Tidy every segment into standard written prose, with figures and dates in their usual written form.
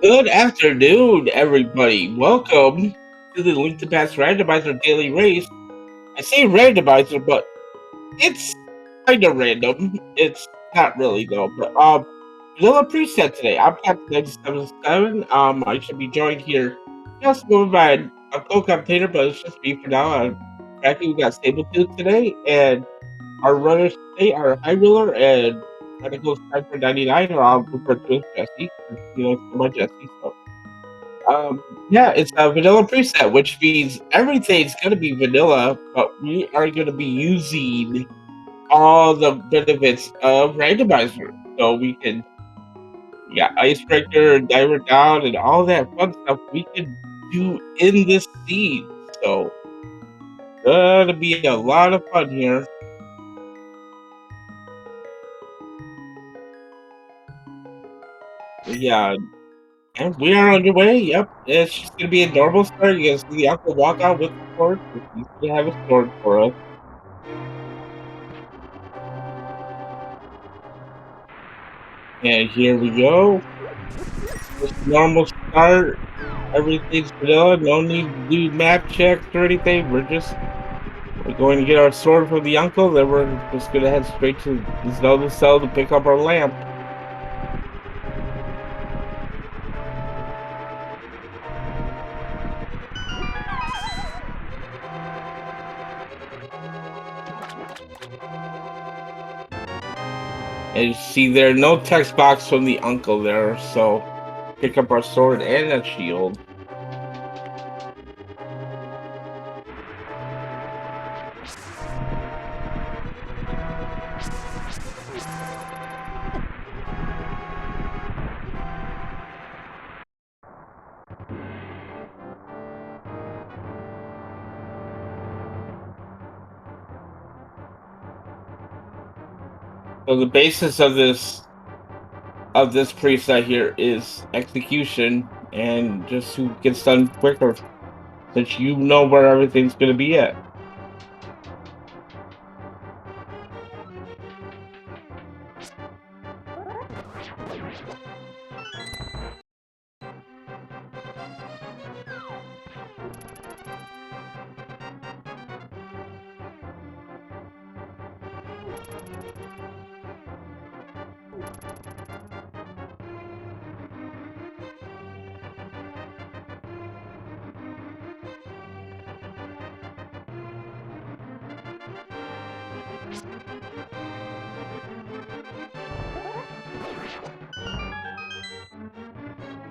Good afternoon, everybody. Welcome to the Link to Past Randomizer Daily Race. I say randomizer, but it's kind of random. It's not really though. But vanilla preset today. I'm Captain 977. I should be joined here just moving by a co-commentator, but it's just me for now. Jackie, we got Sabletooth today, and our runners today are High Ruler and Medical Sniper 99, or I'll refer to as Jesse. So much Jesse. Yeah, it's a vanilla preset, which means everything's gonna be vanilla, but we are gonna be using all the benefits of randomizer. So we got icebreaker, diver down, and all that fun stuff we can do in this seed. So gonna be a lot of fun here. Yeah, and we are underway. Yep, it's just gonna be a normal start. You guys see the uncle walk out with the sword. He's gonna have a sword for us. And here we go. Just normal start. Everything's vanilla. No need to do map checks or anything. We're going to get our sword from the uncle. Then we're just gonna head straight to the Zelda cell to pick up our lamp. And you see there no text box from the uncle there, so pick up our sword and a shield. So the basis of this preset here is execution and just who gets done quicker, since you know where everything's gonna be at.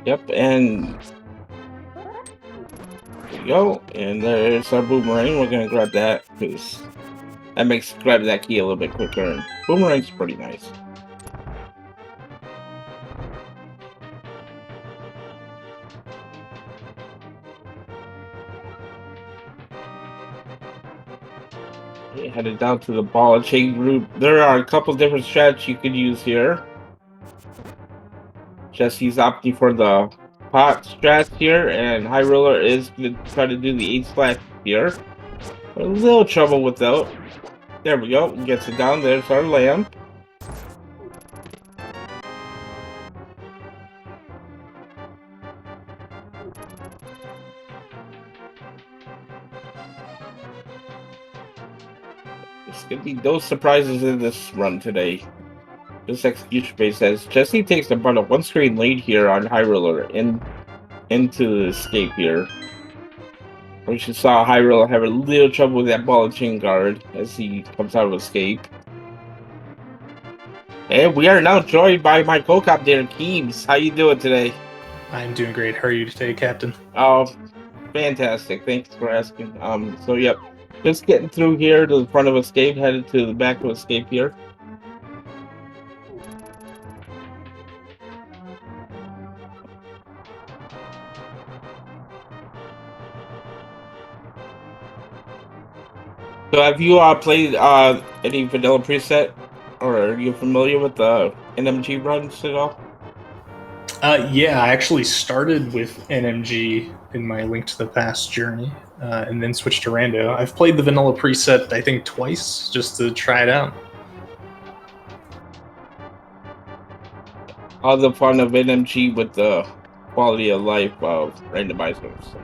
Yep, and there we go. And there's our boomerang. We're gonna grab that because that makes grabbing that key a little bit quicker. And boomerang's pretty nice. Okay, headed down to the ball and chain group. There are a couple different strats you could use here. Jesse's opting for the pot strat here, and High Roller is gonna try to do the 8 splash here. A little trouble with that. There we go. Gets it down. There's our lamp. There's gonna be no surprises in this run today. This execution base says Jesse takes about a one-screen lead here on High Roller into the escape here. We just saw High Roller have a little trouble with that ball and chain guard as he comes out of escape. And we are now joined by my co-cop there, Keebs. How you doing today? I'm doing great. How are you today, Captain? Oh, fantastic. Thanks for asking. So yep. Just getting through here to the front of escape, headed to the back of escape here. So have you played any vanilla preset, or are you familiar with the NMG runs at all? Yeah, I actually started with NMG in my Link to the Past journey, and then switched to Rando. I've played the vanilla preset, I think, twice just to try it out. All the fun of NMG with the quality of life of randomizers.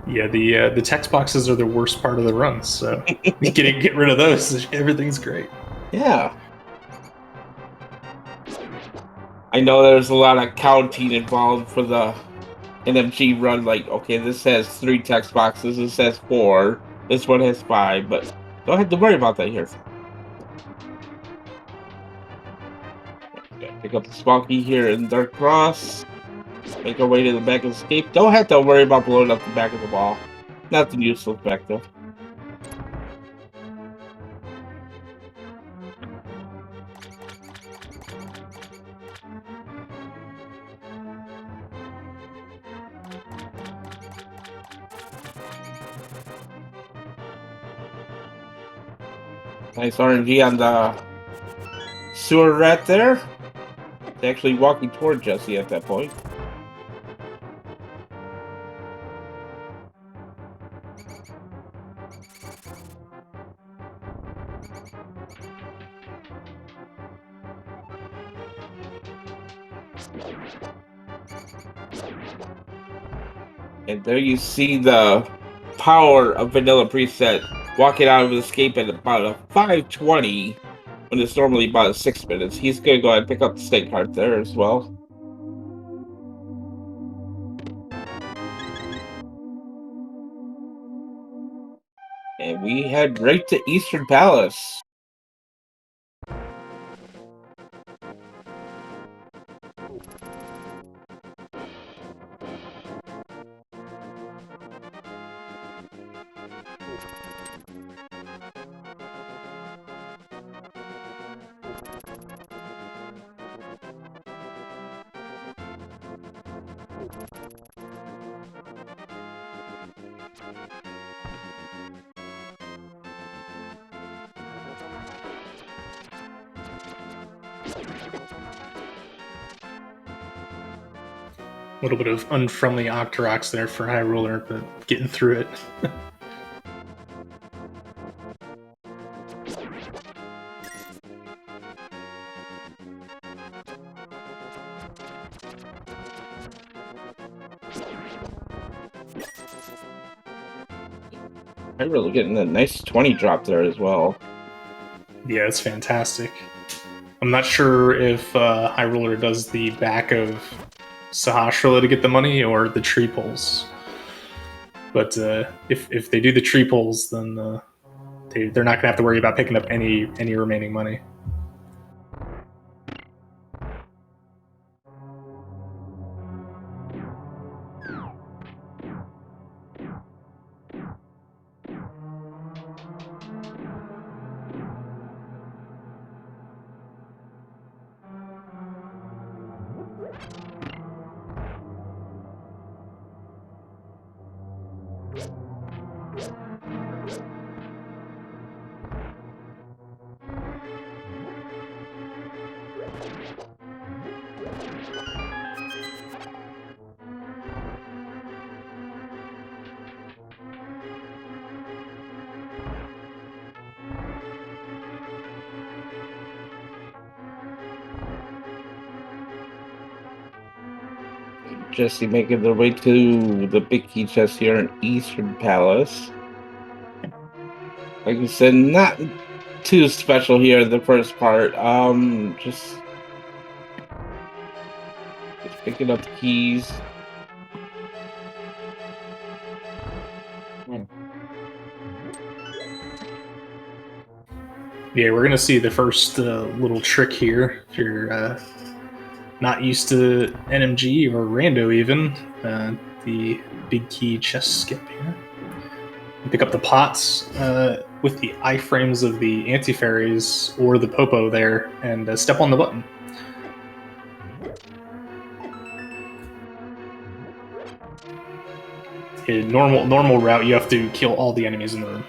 Yeah, the text boxes are the worst part of the run, so you get rid of those. Everything's great. Yeah. I know there's a lot of counting involved for the NMG run. Like, okay, this has 3 text boxes, this has 4, this one has 5, but don't have to worry about that here. Pick up the small key here in Dark Cross. Make our way to the back of the escape. Don't have to worry about blowing up the back of the wall. Nothing useless back there. Nice RNG on the sewer rat there. It's actually walking toward Jesse at that point. And there you see the power of Vanilla Preset walking out of the escape at about a 5:20 when it's normally about 6 minutes. He's going to go ahead and pick up the stake card there as well. And we head right to Eastern Palace. A little bit of unfriendly Octoroks there for High Roller, but getting through it. I'm really getting a nice 20 drop there as well. Yeah, it's fantastic. I'm not sure if High Roller does the back of Sahasrahla to get the money or the tree poles. But if they do the tree poles, then they're not going to have to worry about picking up any remaining money. Jesse making their way to the big key chest here in Eastern Palace. Like I said, not too special here in the first part. Just picking up the keys. Yeah, we're going to see the first little trick here. If you're not used to NMG or Rando even, the big key chest skip here. You pick up the pots with the iframes of the anti-fairies or the popo there and step on the button. In normal route, you have to kill all the enemies in the room.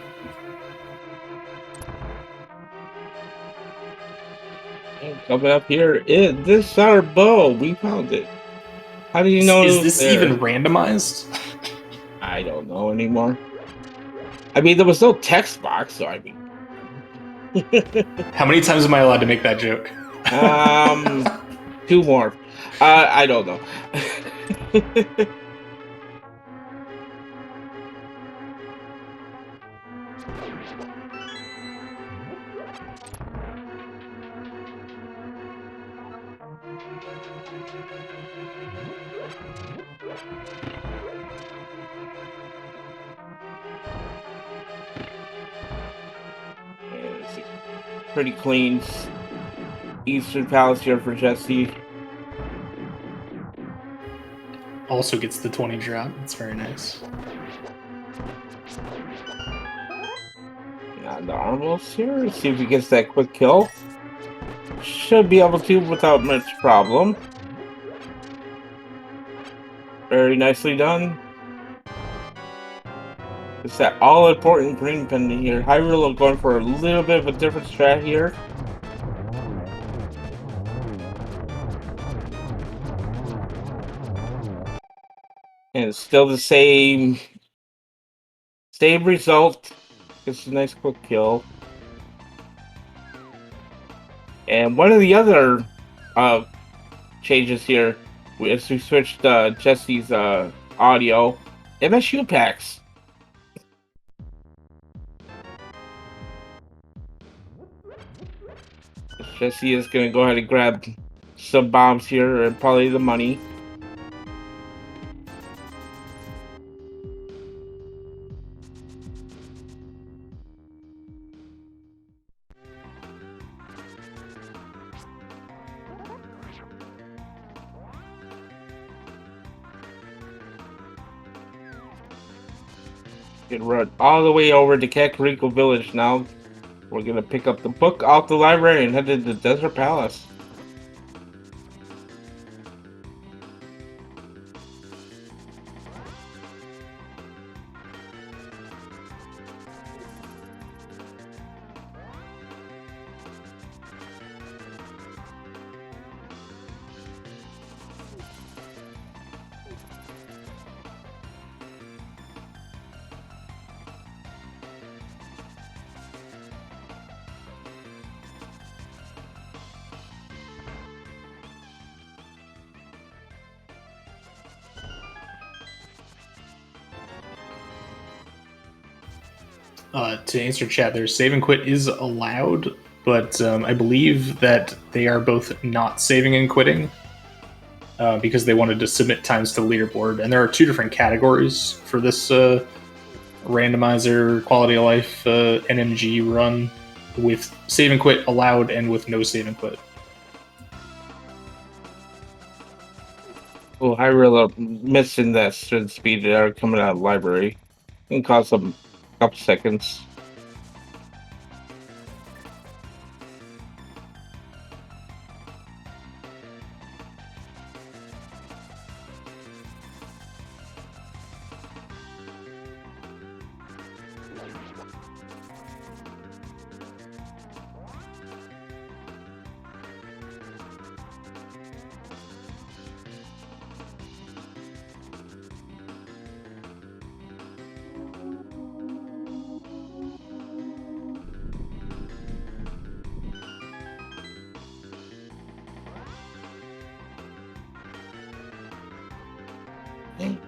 And coming up here, this is our bow. We found it. How do you know? Is this even randomized? I don't know anymore. I mean, there was no text box, so I mean. How many times am I allowed to make that joke? 2 more. I don't know. It's a pretty clean Eastern Palace here for Jesse. Also gets the 20 drop. That's very nice. And the Armos here. See if he gets that quick kill. Should be able to without much problem. Very nicely done. It's that all-important green pendant here. Hyrule going for a little bit of a different strat here. And it's still the same result. It's a nice quick kill. And one of the other changes here is we switched Jesse's audio. MSU packs. Jesse is going to go ahead and grab some bombs here and probably the money. Can run all the way over to Kakariko Village now. We're going to pick up the book off the library and head to the Desert Palace. To answer chat, their save and quit is allowed, but I believe that they are both not saving and quitting because they wanted to submit times to the leaderboard. And there are two different categories for this randomizer quality of life NMG run, with save and quit allowed and with no save and quit. Oh, Hyrule missing that sprint speed there coming out of the library. Can cause some couple seconds.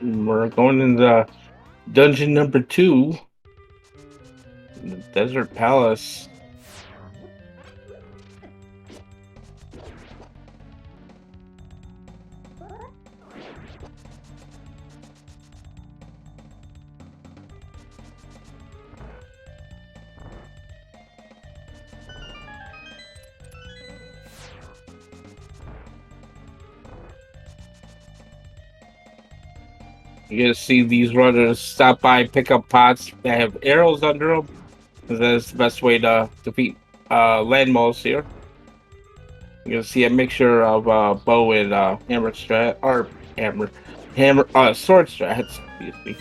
We're going into dungeon number 2, the Desert Palace. You're gonna see these runners stop by, pick up pots that have arrows under them. That's the best way to defeat landmos here. You're gonna see a mixture of bow and hammer strat, or sword strats. Excuse me.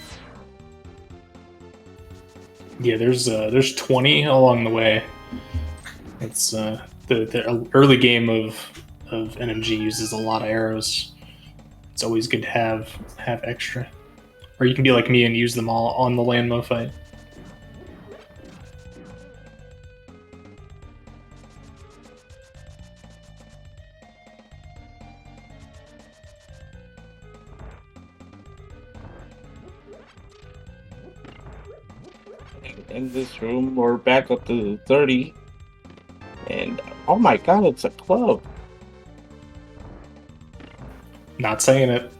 Yeah, there's 20 along the way. It's the early game of NMG uses a lot of arrows. It's always good to have extra. Or you can be like me and use them all on the landmo fight. in this room. We're back up to 30. And oh my god, it's a club. Not saying it.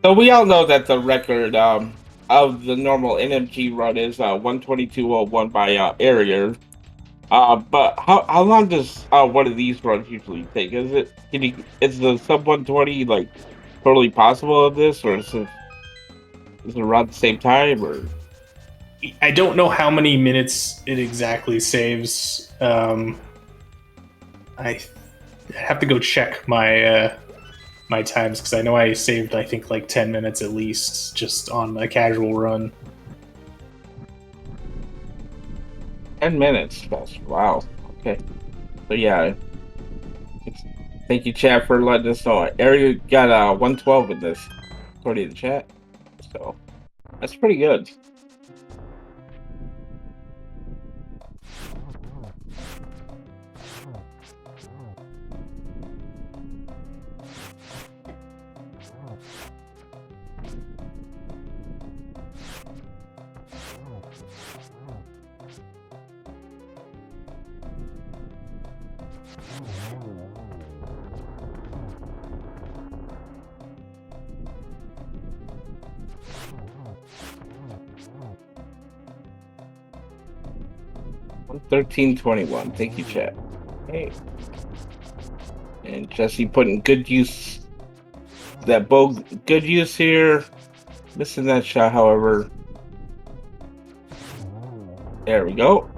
So we all know that the record of the normal NMG run is 122.01 by area. But how long does one of these runs usually take? Is the sub 120 like totally possible of this, or is it around the same time, or I don't know how many minutes it exactly saves. I have to go check my times because I know I saved, I think, like 10 minutes at least just on a casual run. 10 minutes? Wow. Okay. So yeah, thank you, chat, for letting us know. Area got 112 in this, according to the chat. So that's pretty good. One 1321. Thank you, chat. Hey. And Jesse putting good use that bow good use here. Missing that shot, however. There we go.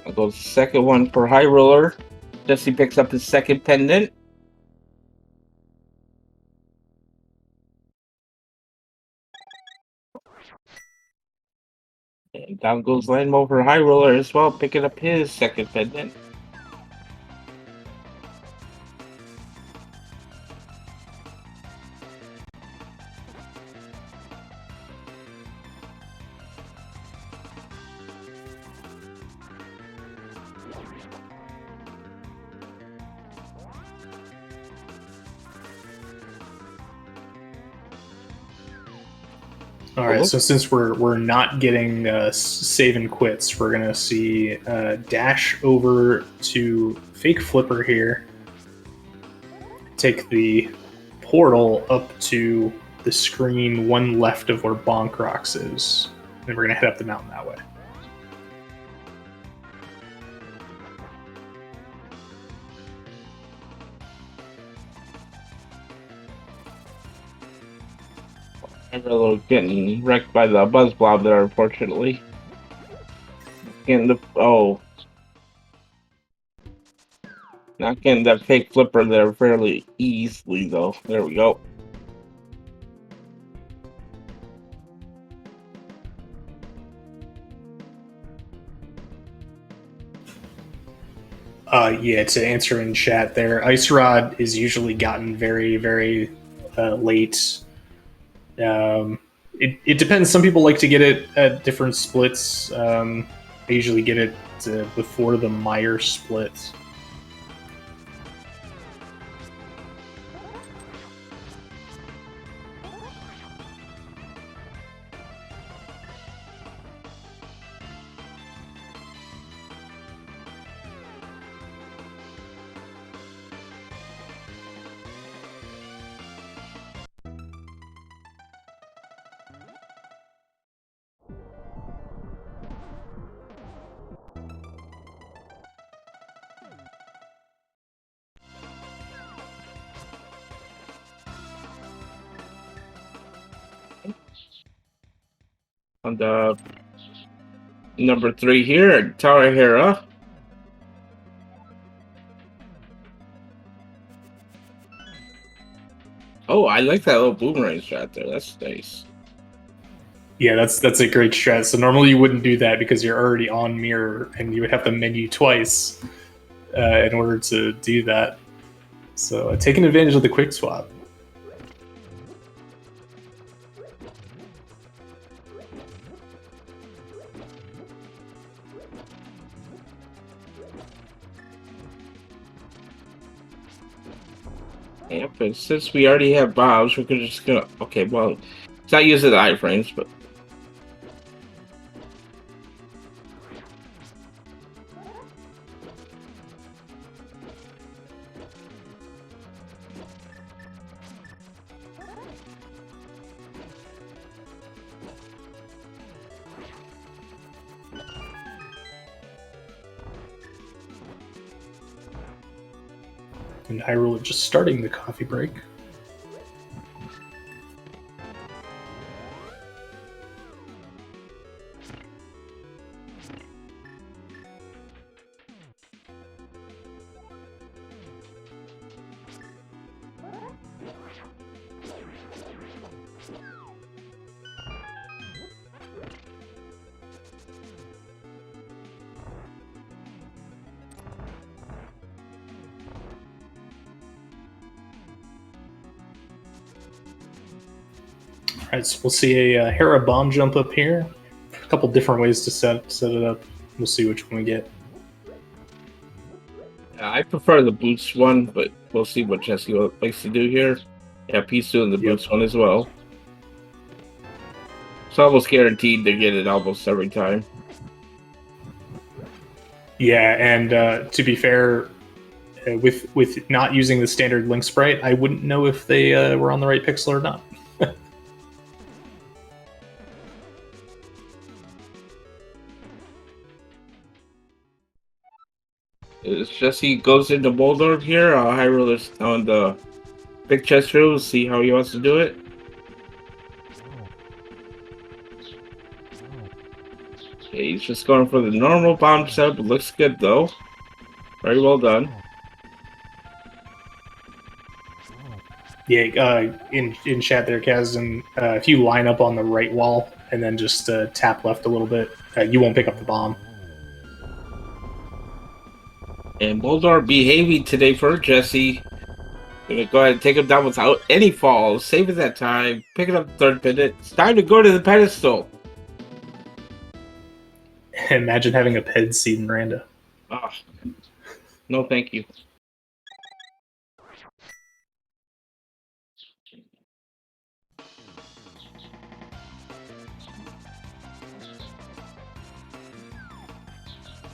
I'll go second one for High Roller. Jesse picks up his second pendant. And down goes Landmo for High Roller as well, picking up his second pendant. All right, so since we're not getting save and quits, we're gonna see dash over to Fake Flipper here, take the portal up to the screen one left of where Bonk Rocks is, and we're gonna head up the mountain that way. Amarillo getting wrecked by the Buzz Blob there, unfortunately. Getting not getting that Fake Flipper there fairly easily, though. There we go. Yeah, to answer in chat there, Ice Rod is usually gotten very, very late. It depends. Some people like to get it at different splits. I usually get it before the Meyer split. On the number 3 here, Tower Hera. Oh, I like that little boomerang shot there. That's nice. Yeah, that's a great strat. So normally you wouldn't do that because you're already on mirror, and you would have to menu twice in order to do that. So taking advantage of the quick swap. Yeah, but since we already have bombs, we're just gonna. Okay, well, it's not using the iframes, but. And Hyrule just starting the coffee break. All right, so we'll see a Hera bomb jump up here. A couple different ways to set it up. We'll see which one we get. I prefer the boots one, but we'll see what Jesse likes to do here. Yeah, he's doing the boots one as well. It's almost guaranteed to get it almost every time. Yeah, and to be fair, with not using the standard Link sprite, I wouldn't know if they were on the right pixel or not. As Jesse goes into Moldorf here, Hyrule is on the big chest room, see how he wants to do it. Okay, he's just going for the normal bomb setup. It looks good though. Very well done. Yeah, in chat there, Kazan, if you line up on the right wall and then just tap left a little bit, you won't pick up the bomb. And Moldor behaving today for Jesse. Gonna go ahead and take him down without any falls, saving that time, picking up the third pennant. It's time to go to the pedestal. Imagine having a ped seed in Randa. Ah, no, thank you.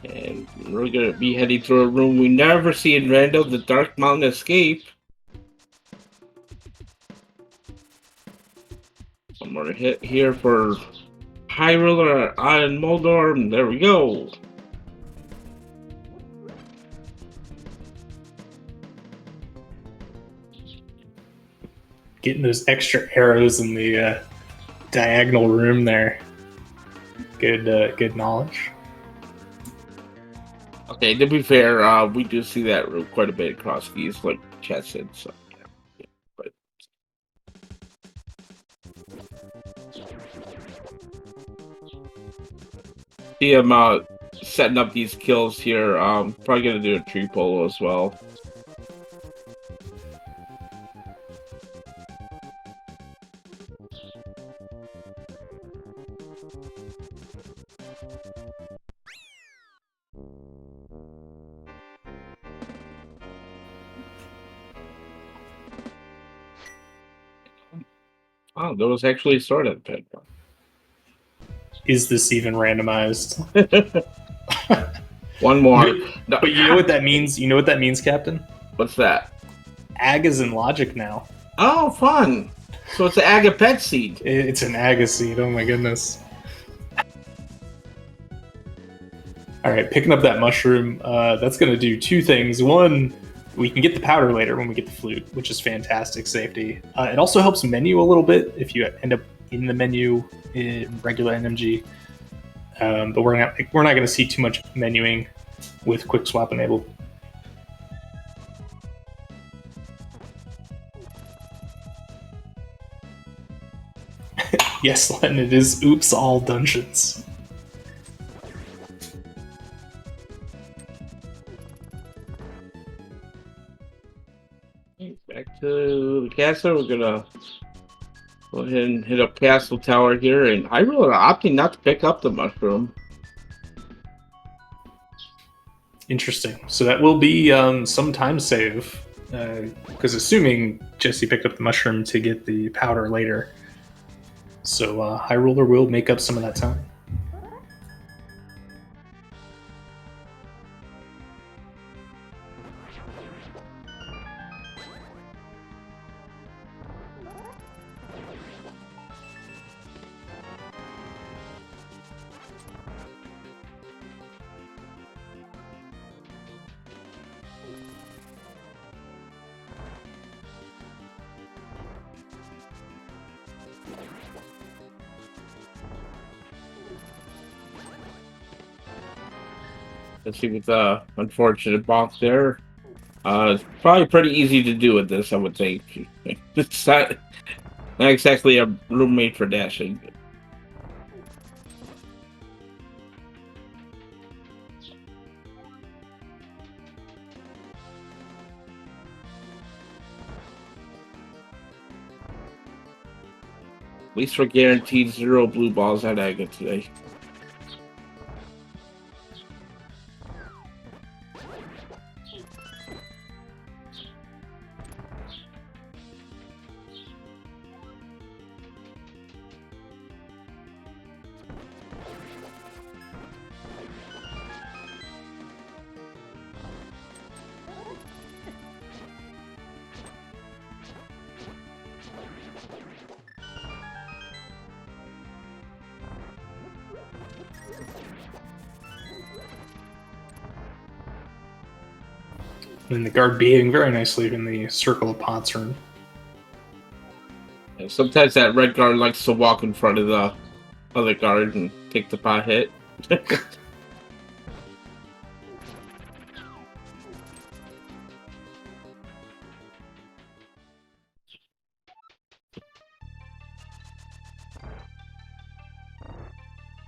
And we're gonna be heading through a room we never see in Random, the Dark Mountain Escape. I'm gonna hit here for Hyrule on Moldor, and there we go. Getting those extra arrows in the diagonal room there. Good knowledge. Okay, to be fair, we do see that room quite a bit across keys, like Chad said, so yeah. But see him setting up these kills here. Probably gonna do a tree polo as well. Oh, there was actually a sword at the pit. Is this even randomized? One more. No. But you know what that means? You know what that means, Captain? What's that? Ag is in logic now. Oh, fun! So it's an Agapet seed. It's an Aga seed. Oh my goodness. All right, picking up that mushroom. That's going to do two things. One, we can get the powder later when we get the flute, which is fantastic safety. It also helps menu a little bit if you end up in the menu in regular NMG. But we're not going to see too much menuing with quick swap enabled. Yes, Len, it is Oops All Dungeons. Back to the castle. We're gonna go ahead and hit up Castle Tower here, and I really opting not to pick up the mushroom. Interesting. So that will be some time save, because assuming Jesse picked up the mushroom to get the powder later, so High Roller will make up some of that time. Let's see with the unfortunate box there. It's probably pretty easy to do with this, I would think. It's not exactly a roommate for dashing. At least we're guaranteed 0 blue balls at Agate today. And the guard behaving very nicely in the circle of pots room. And sometimes that red guard likes to walk in front of the other guard and take the pot hit.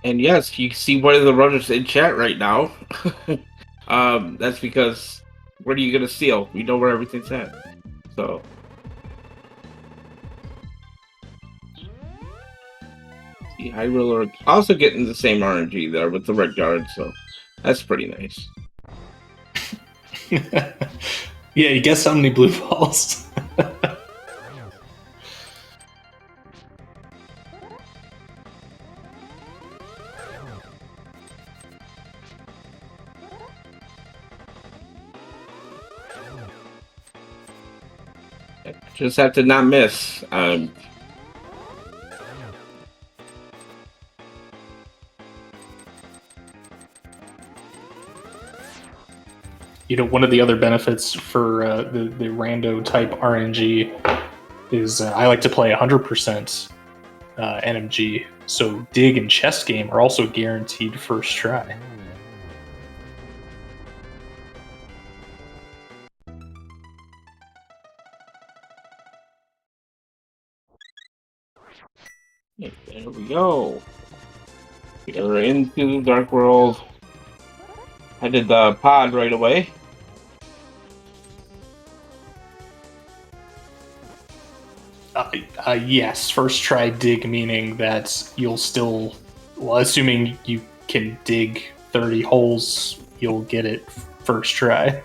And yes, you see one of the runners in chat right now. That's because where are you gonna steal? We know where everything's at. So see, High Roller also getting the same RNG there with the red guard, so that's pretty nice. Yeah, you guess how many blue balls? Just have to not miss. You know, one of the other benefits for the rando type RNG is I like to play 100% NMG, so dig and chess game are also guaranteed first try. There we go. We're into the Dark World. I did the pod right away. Yes, first try dig, meaning that you'll still, well, assuming you can dig 30 holes, you'll get it first try.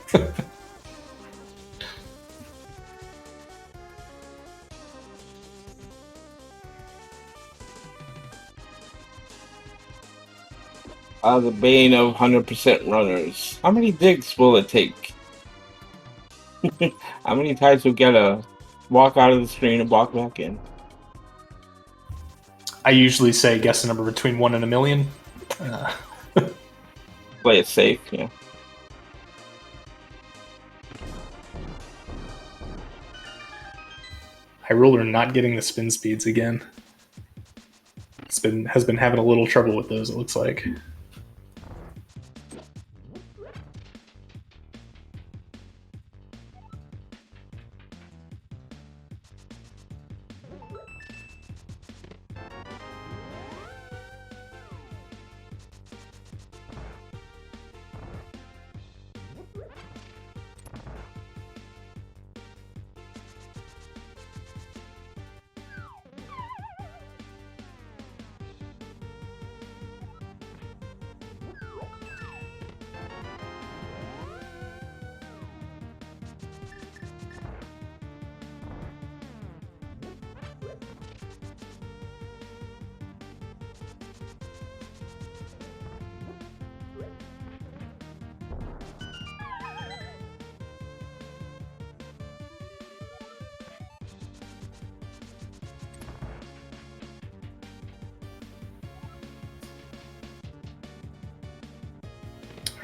The bane of 100% runners. How many digs will it take? How many times we gotta walk out of the screen and walk back in? I usually say guess a number between 1 and a million. Play it safe, yeah. High Roller not getting the spin speeds again. Has been having a little trouble with those, it looks like.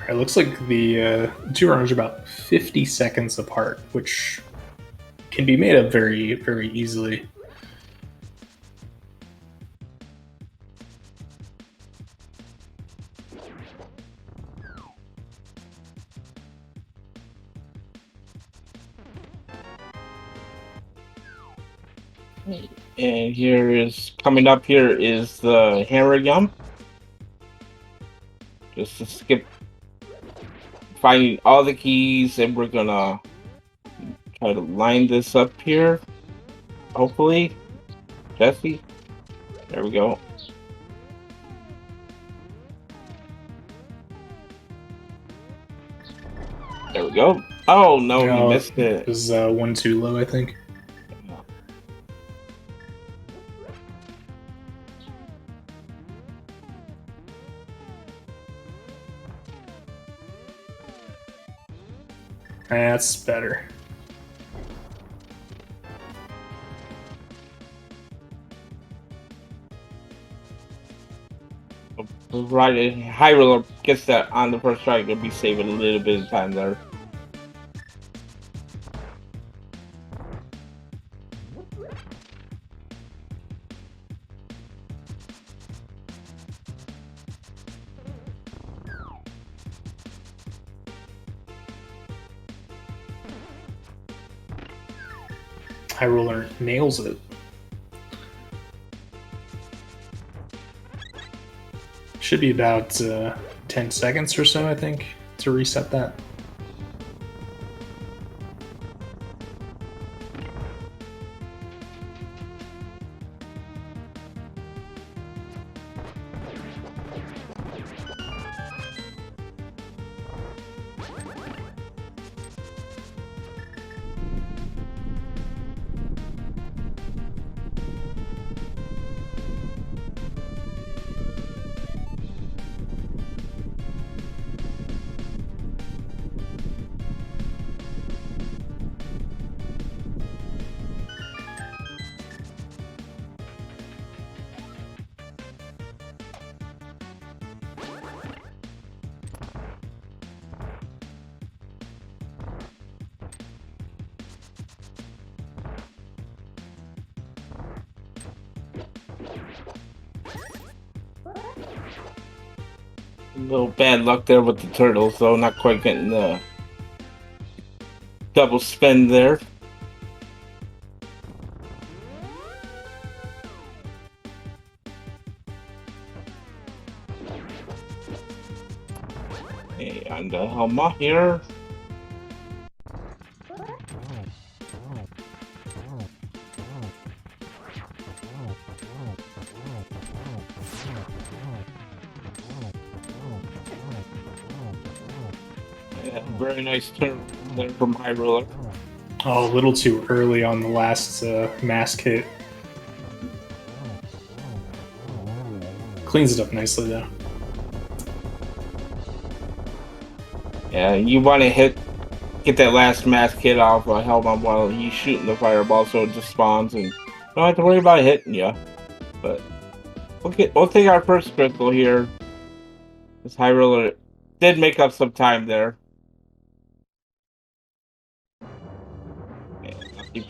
It looks like the two runners are about 50 seconds apart, which can be made up very, very easily. And here is coming up. Here is the hammer gum. Just to skip finding all the keys, and we're gonna try to line this up here. Hopefully, Jesse. There we go. There we go. Oh no, he missed it. It was one too low, I think. That's better. Right, high roller gets that on the first strike. It'll be saving a little bit of time there. High roller nails it. Should be about 10 seconds or so, I think, to reset that. A little bad luck there with the turtles, though. Not quite getting the double spin there. And Helma here. Yeah, very nice turn there from High Roller. Oh, a little too early on the last mask hit. Cleans it up nicely, though. Yeah, you want to get that last mask hit off Helma while he's shooting the fireball, so it just spawns, and you don't have to worry about hitting you. But we'll take our first crystal here. This High Roller did make up some time there.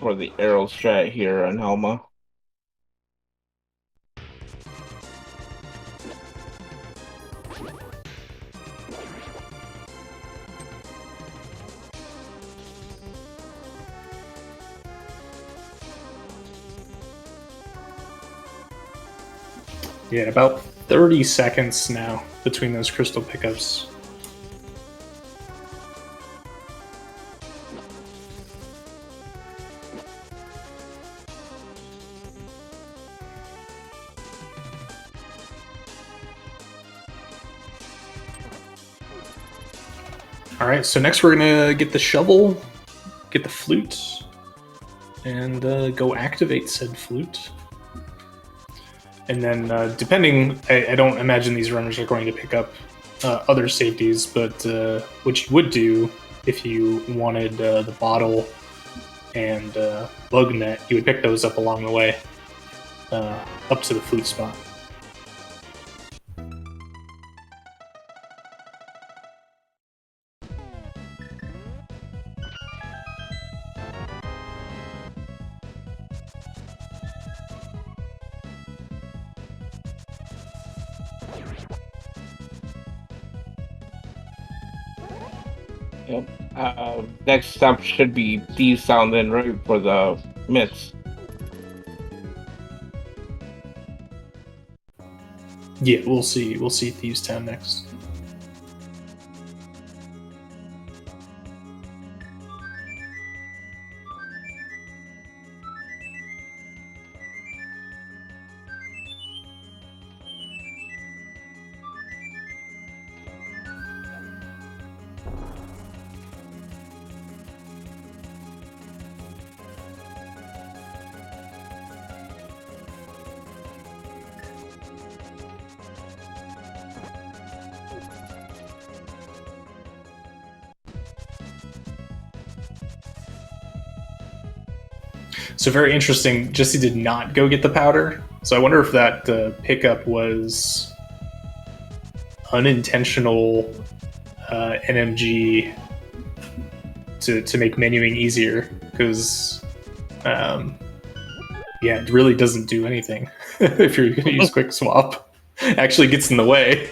For the arrow strat here on Helma. Yeah, about 30 seconds now between those crystal pickups. All right, so next we're gonna get the shovel, get the flute, and go activate said flute. And then, depending, I don't imagine these runners are going to pick up other safeties, but what you would do if you wanted the bottle and bug net, you would pick those up along the way up to the flute spot. Yep. Next stop should be D sound then, right, for the myths. Yeah, we'll see. We'll see Thieves Town next. So very interesting. Jesse did not go get the powder. So I wonder if that pickup was unintentional NMG to make menuing easier, because yeah, it really doesn't do anything if you're going to use quick swap. It actually gets in the way.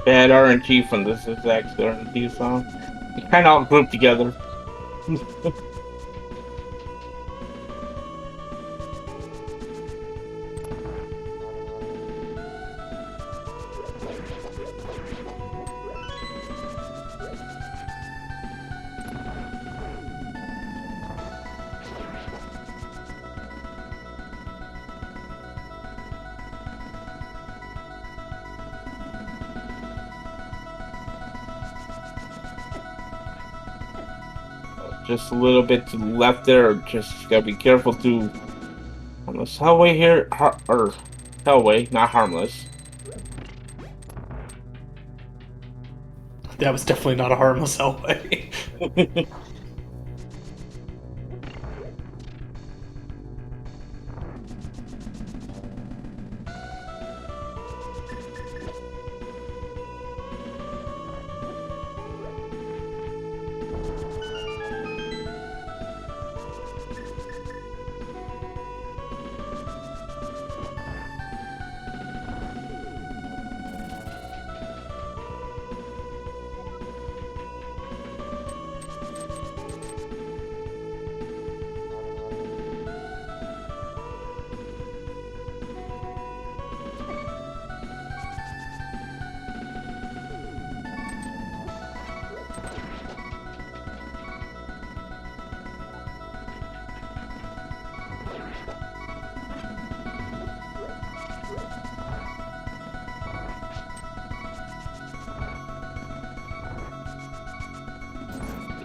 Bad RNG from this exact RNG song. They kind of all grouped together. Just a little bit to the left there. Just gotta be careful to harmless hellway here, or hellway, not harmless. That was definitely not a harmless hellway.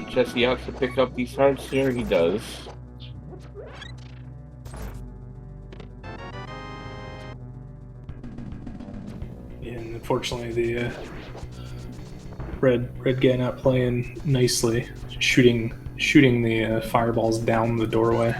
Jesse out to pick up these hearts here. He does. And unfortunately, the red guy not playing nicely, shooting the fireballs down the doorway.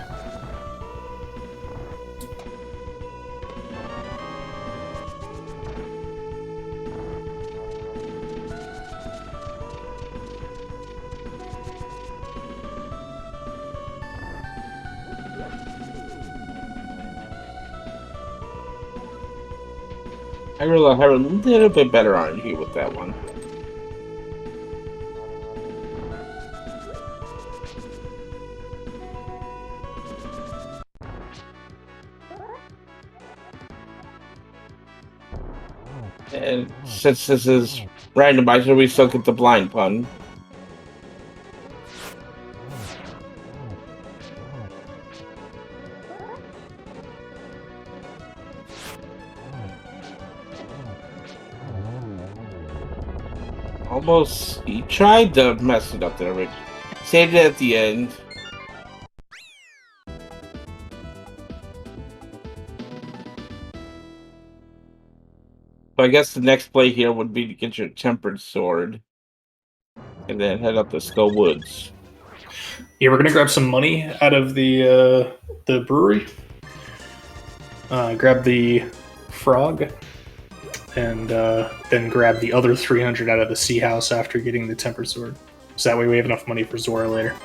I really have a little bit better RNG with that one. And since this is randomizer, we still get the blind pun. Almost. He tried to mess it up there, but saved it at the end. So I guess the next play here would be to get your tempered sword. And then head up to Skull Woods. Yeah, we're gonna grab some money out of the brewery. Grab the frog, and then grab the other 300 out of the sea house after getting the tempered sword. So that way we have enough money for Zora later.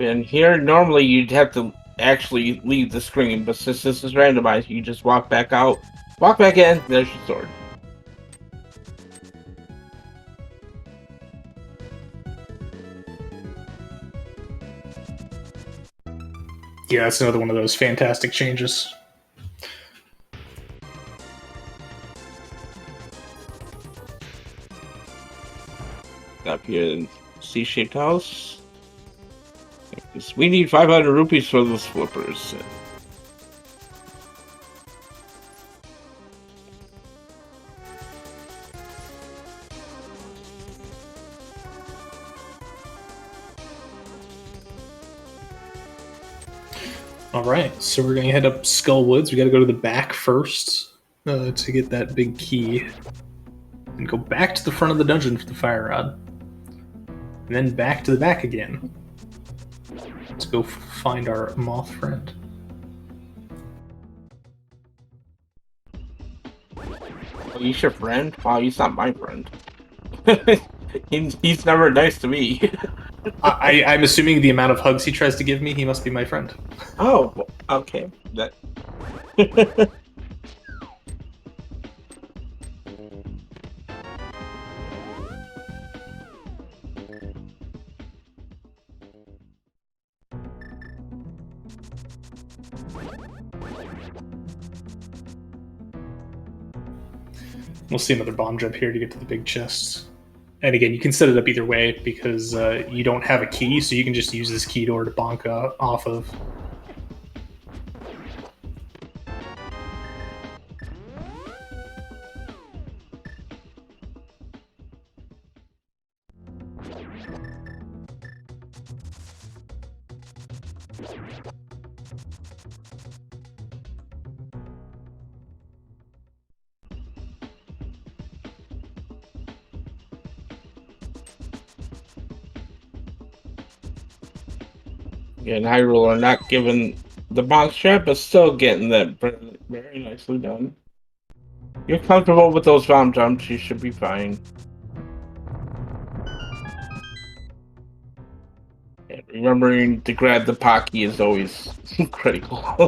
And here, normally you'd have to actually leave the screen, but since this is randomized, you just walk back out, walk back in, there's your sword. Yeah, that's another one of those fantastic changes. Up here in C-shaped house. We need 500 rupees for those flippers. All right, so we're gonna head up Skull Woods. We got to go to the back first to get that big key, and go back to the front of the dungeon for the fire rod, and then back to the back again. Let's go find our moth friend. Oh, he's your friend? Wow, he's not my friend. He's never nice to me. I'm assuming the amount of hugs he tries to give me, he must be my friend. Oh, okay. That. We'll see another bomb jump here to get to the big chests. And again, you can set it up either way because you don't have a key, so you can just use this key door to bonk off of. Yeah, and Hyrule are not given the box trap, but still getting that very nicely done. You're comfortable with those bomb jumps, you should be fine. And remembering to grab the Pocky is always critical.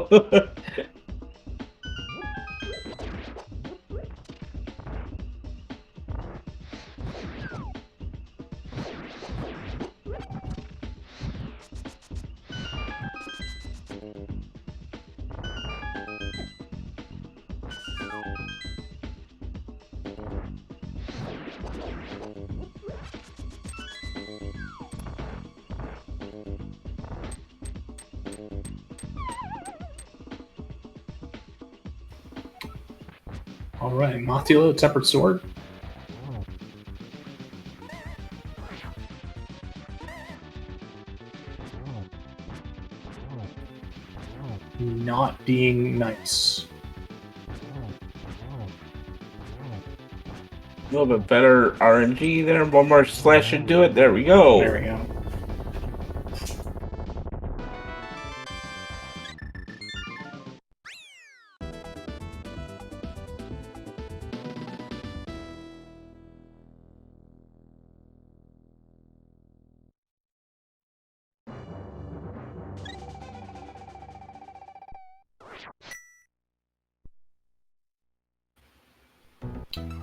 All right, Mothula, tempered sword. Not being nice. A little bit better RNG there. One more slash should do it. There we go. There we go.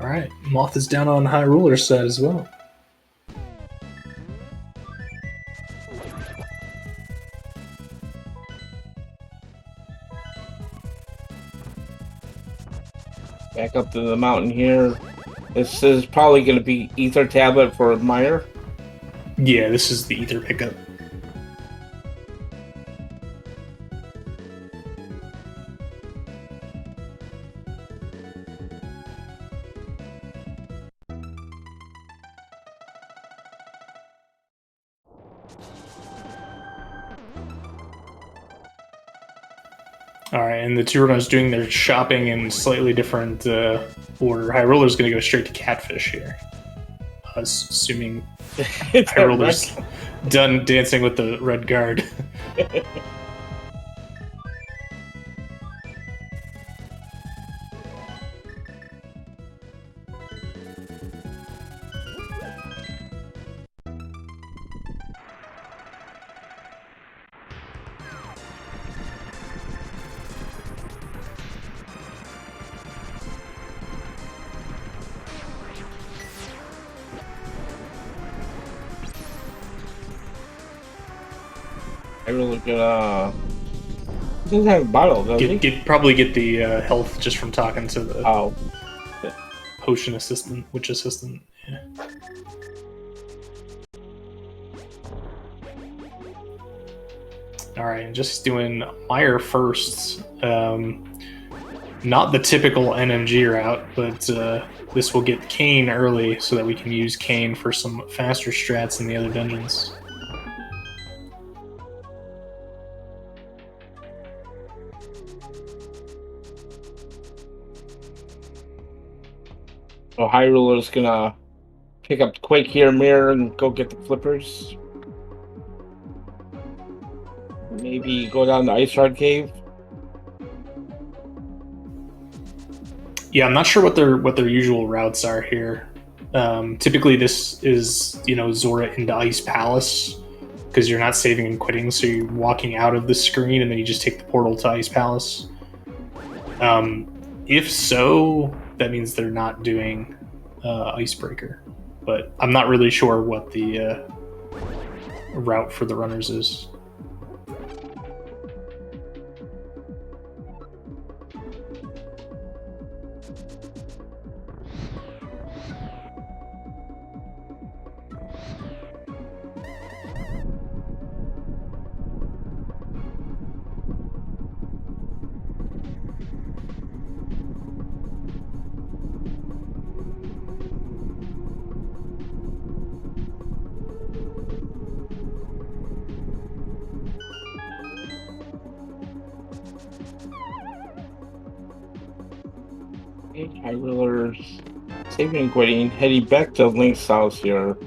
All right, Moth is down on High Ruler's side as well. Back up to the mountain here. This is probably going to be Ether Tablet for Meyer. Yeah, this is the Ether pickup. All right, and the two runners doing their shopping in slightly different order. High Roller's going to go straight to Catfish here. Assuming High Roller's done dancing with the red guard. I really gonna. He doesn't have a bottle, does he? Probably get the health just from talking to the potion assistant, witch assistant. Yeah. All right, and just doing Meyer first. Not the typical NMG route, but this will get Kane early so that we can use Kane for some faster strats in the other dungeons. So High Ruler's gonna pick up the Quake here, Mirror, and go get the flippers. Maybe go down the Ice Shard Cave. Yeah, I'm not sure what their usual routes are here. Typically, this is Zora into Ice Palace because you're not saving and quitting, so you're walking out of the screen and then you just take the portal to Ice Palace. If so, that means they're not doing Icebreaker, but I'm not really sure what the route for the runners is. High Ruler's saving and quitting, heading back to Link's house here.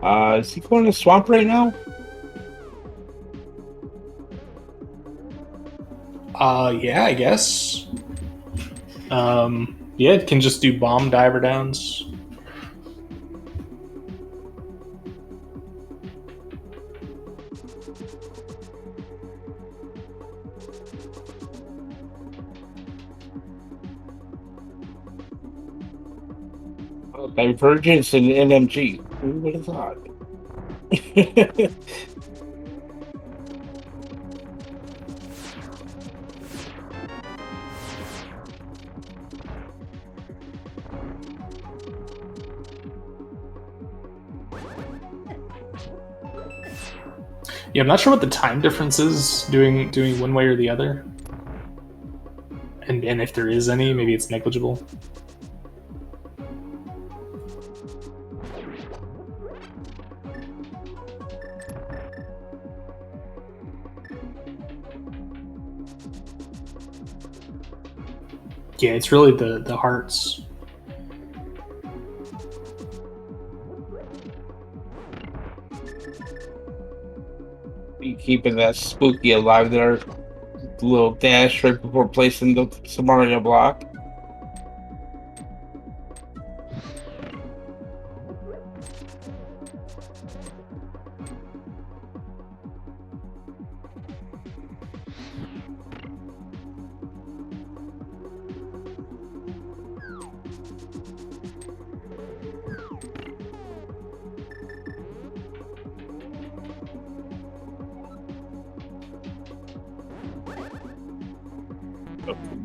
Is he going to Swamp right now? Yeah, I guess. Yeah, it can just do bomb diver downs. Divergence in NMG. Who would have thought? Yeah, I'm not sure what the time difference is doing one way or the other. And if there is any, maybe it's negligible. Yeah, it's really the hearts. You keeping that spooky alive there. The little dash right before placing the Samaria block.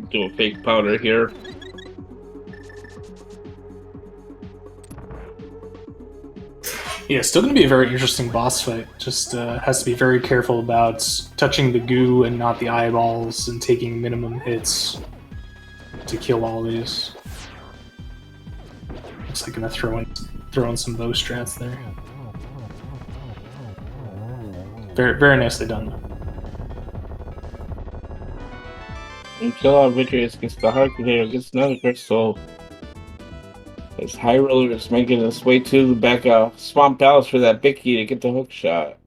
Do a fake powder here. Yeah, still going to be a very interesting boss fight. Just has to be very careful about touching the goo and not the eyeballs and taking minimum hits to kill all these. Looks like going to throw in some bow strats there. Very, very nicely done. Until our victory against the Heart Grenade gets another crystal. As High Roller is making his way to the back of Swamp Palace for that big key to get the hook shot.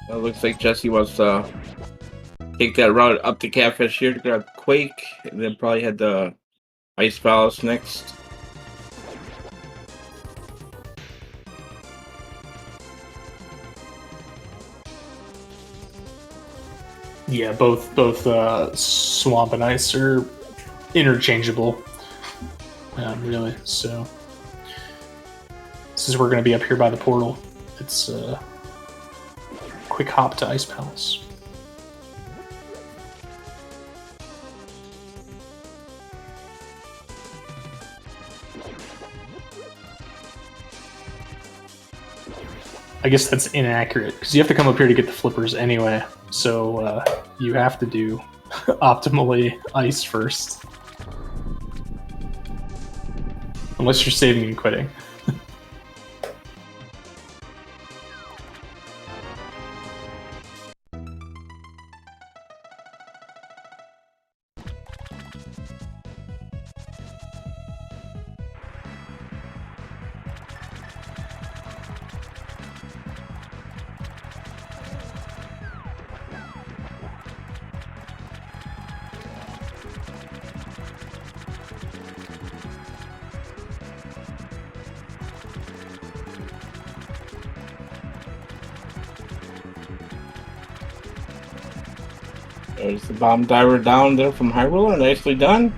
It looks like Jesse wants to take that route up the Catfish here to grab Quake, and then probably head the Ice Palace next. Yeah, both Swamp and Ice are interchangeable, really. So since we're going to be up here by the portal, it's quick hop to Ice Palace. I guess that's inaccurate, because you have to come up here to get the flippers anyway, so you have to do optimally Ice first. Unless you're saving and quitting. There's the bomb diver down there from High Roller. Nicely done.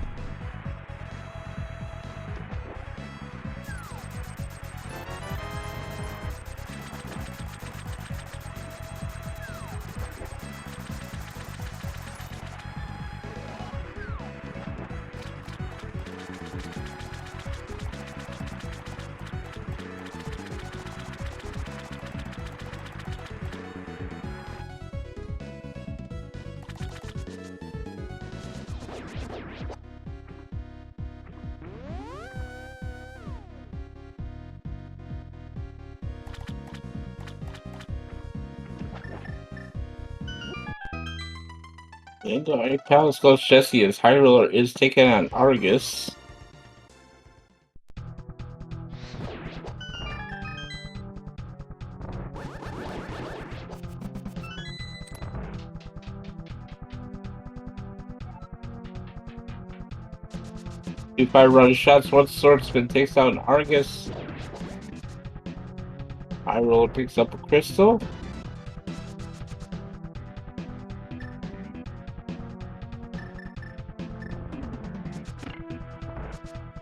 And the Ice Palace goes Jesse as High Roller is taking on Argus. Two 5 shots, one swordsman takes out an Argus. High Roller picks up a crystal.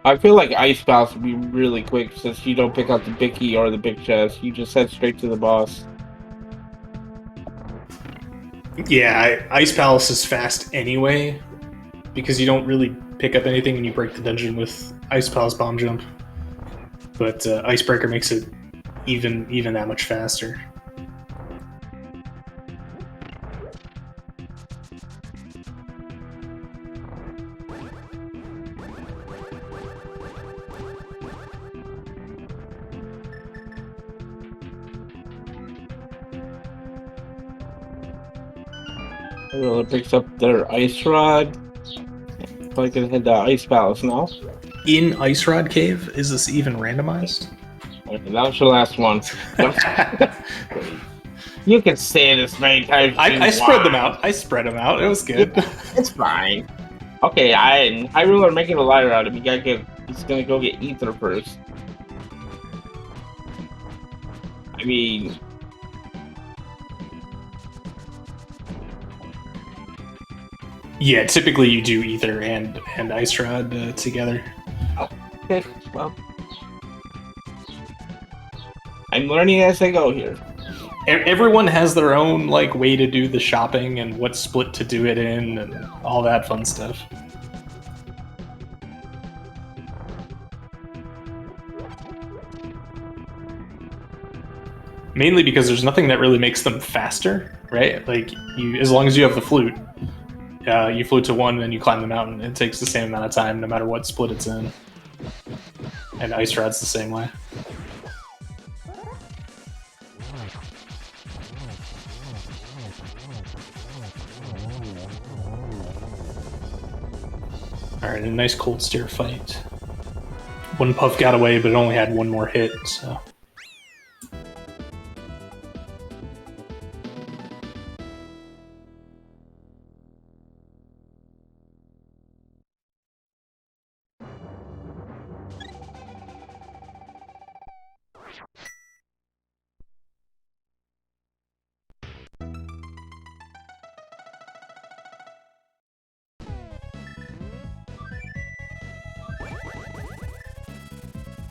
I feel like Ice Palace would be really quick since you don't pick up the big key or the big chest. You just head straight to the boss. Yeah, Ice Palace is fast anyway, because you don't really pick up anything when you break the dungeon with Ice Palace Bomb Jump. But Icebreaker makes it even that much faster. Roller picks up their Ice Rod. Probably gonna head to Ice Palace now. In Ice Rod Cave, is this even randomized? Okay, that was your last one. You can say it as many times as I you spread want. them out. I spread them out. It was good. It's fine. Okay, High Ruler making a liar out of him. He's gonna go get Ether first. I mean, Yeah, typically you do Ether and Ice Rod together. okay, well, I'm learning as I go here. Everyone has their own like way to do the shopping and what split to do it in and all that fun stuff. Mainly because there's nothing that really makes them faster, right? Like as long as you have the flute, you flute to one and then you climb the mountain. It takes the same amount of time no matter what split it's in. And Ice Rod's the same way. Alright, a nice cold steer fight. One puff got away, but it only had one more hit, so...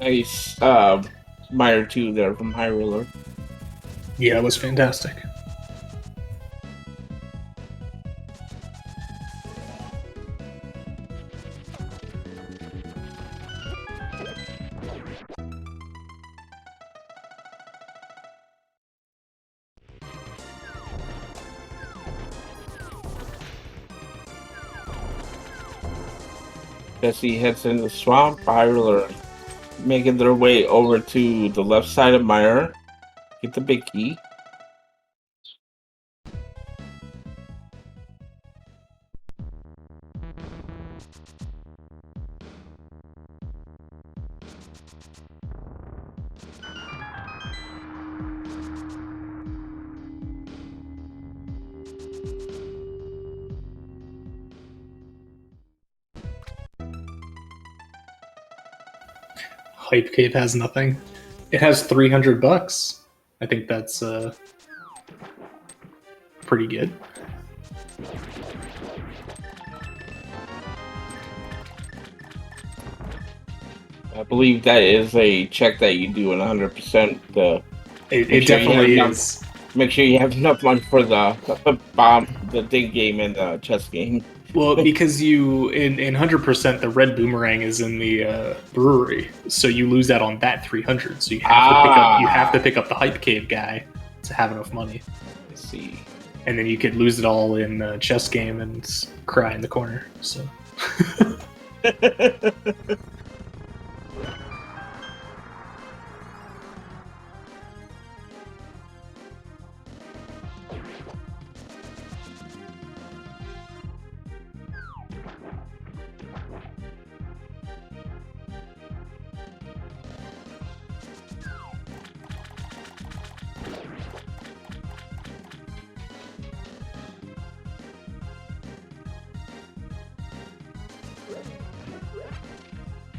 Nice Mire 2 there from High Ruler. Yeah, it was fantastic. Jesse heads into the swamp. High Ruler making their way over to the left side of Mire. Get the big key. Hype Cave has nothing. It has $300. I think that's pretty good. I believe that is a check that you do in 100%. It definitely is. Make sure you have enough money for the dig game and the chess game. Well, because you in 100% the red boomerang is in the brewery, so you lose out on that 300. So you have to pick up the Hype Cave guy to have enough money. Let's see. And then you could lose it all in the chess game and cry in the corner. So.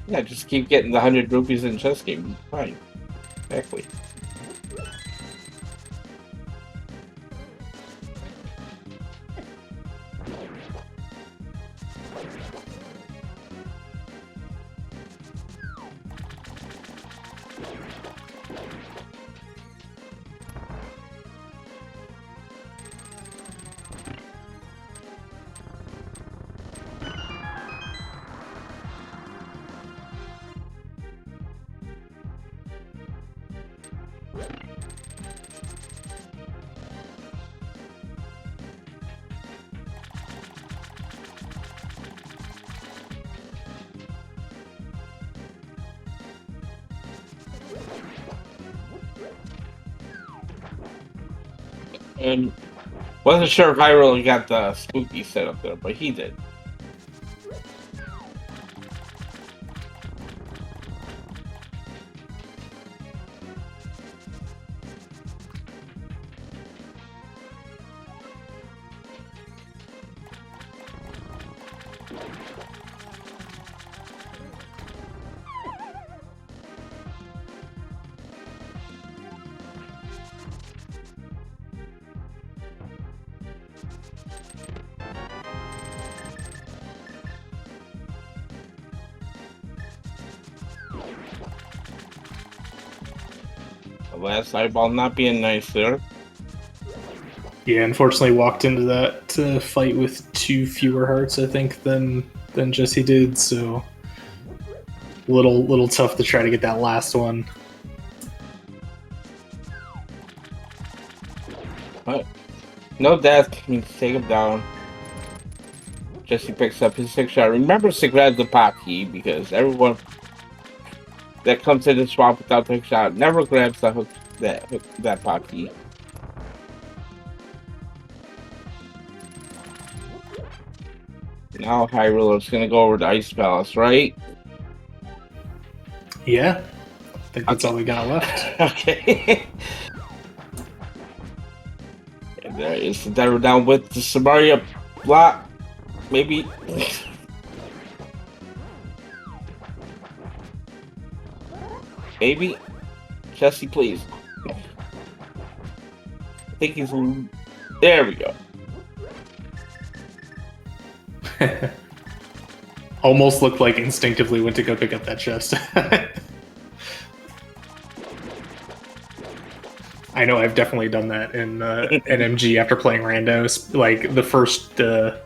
Yeah, just keep getting the 100 rupees in chess game. Fine. Exactly. And wasn't sure if Hyrule got the spooky set up there, but he did. The last eyeball not being nice there. Yeah, unfortunately walked into that fight with 2 fewer hearts, I think, than Jesse did. So little tough to try to get that last one. But no death means take him down. Jesse picks up his 6 shot. Remember to grab the pop key because everyone that comes in the swamp without the hook shot never grabs the hook that pop key. Now Hyrule's gonna go over to Ice Palace, right? Yeah, I think that's all we got left. Okay. And there is the diver down with the Samaria block. Maybe. Maybe. Jesse, please. I think he's. There we go. Almost looked like instinctively went to go pick up that chest. I know I've definitely done that in NMG after playing randos. Like the first, I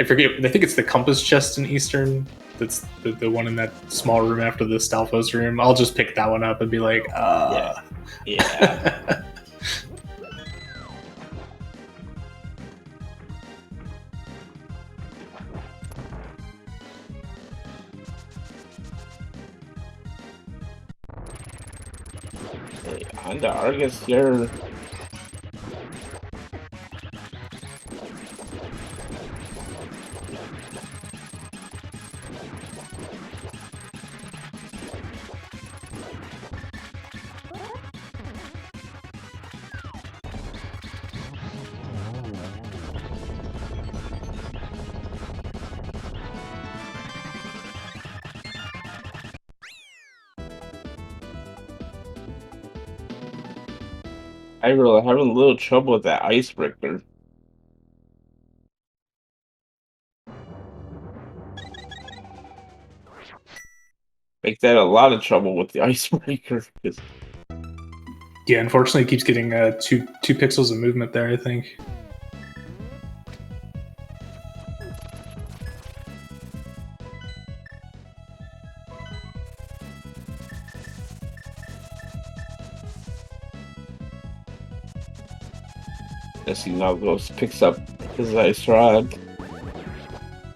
forget. I think it's the compass chest in Eastern. That's the one in that small room after the Stalfos room. I'll just pick that one up and be like, Yeah. On the Argus here. I really having a little trouble with that icebreaker. Make that a lot of trouble with the icebreaker. yeah. Unfortunately, it keeps getting two pixels of movement there. I think. Jesse now goes picks up his ice rod.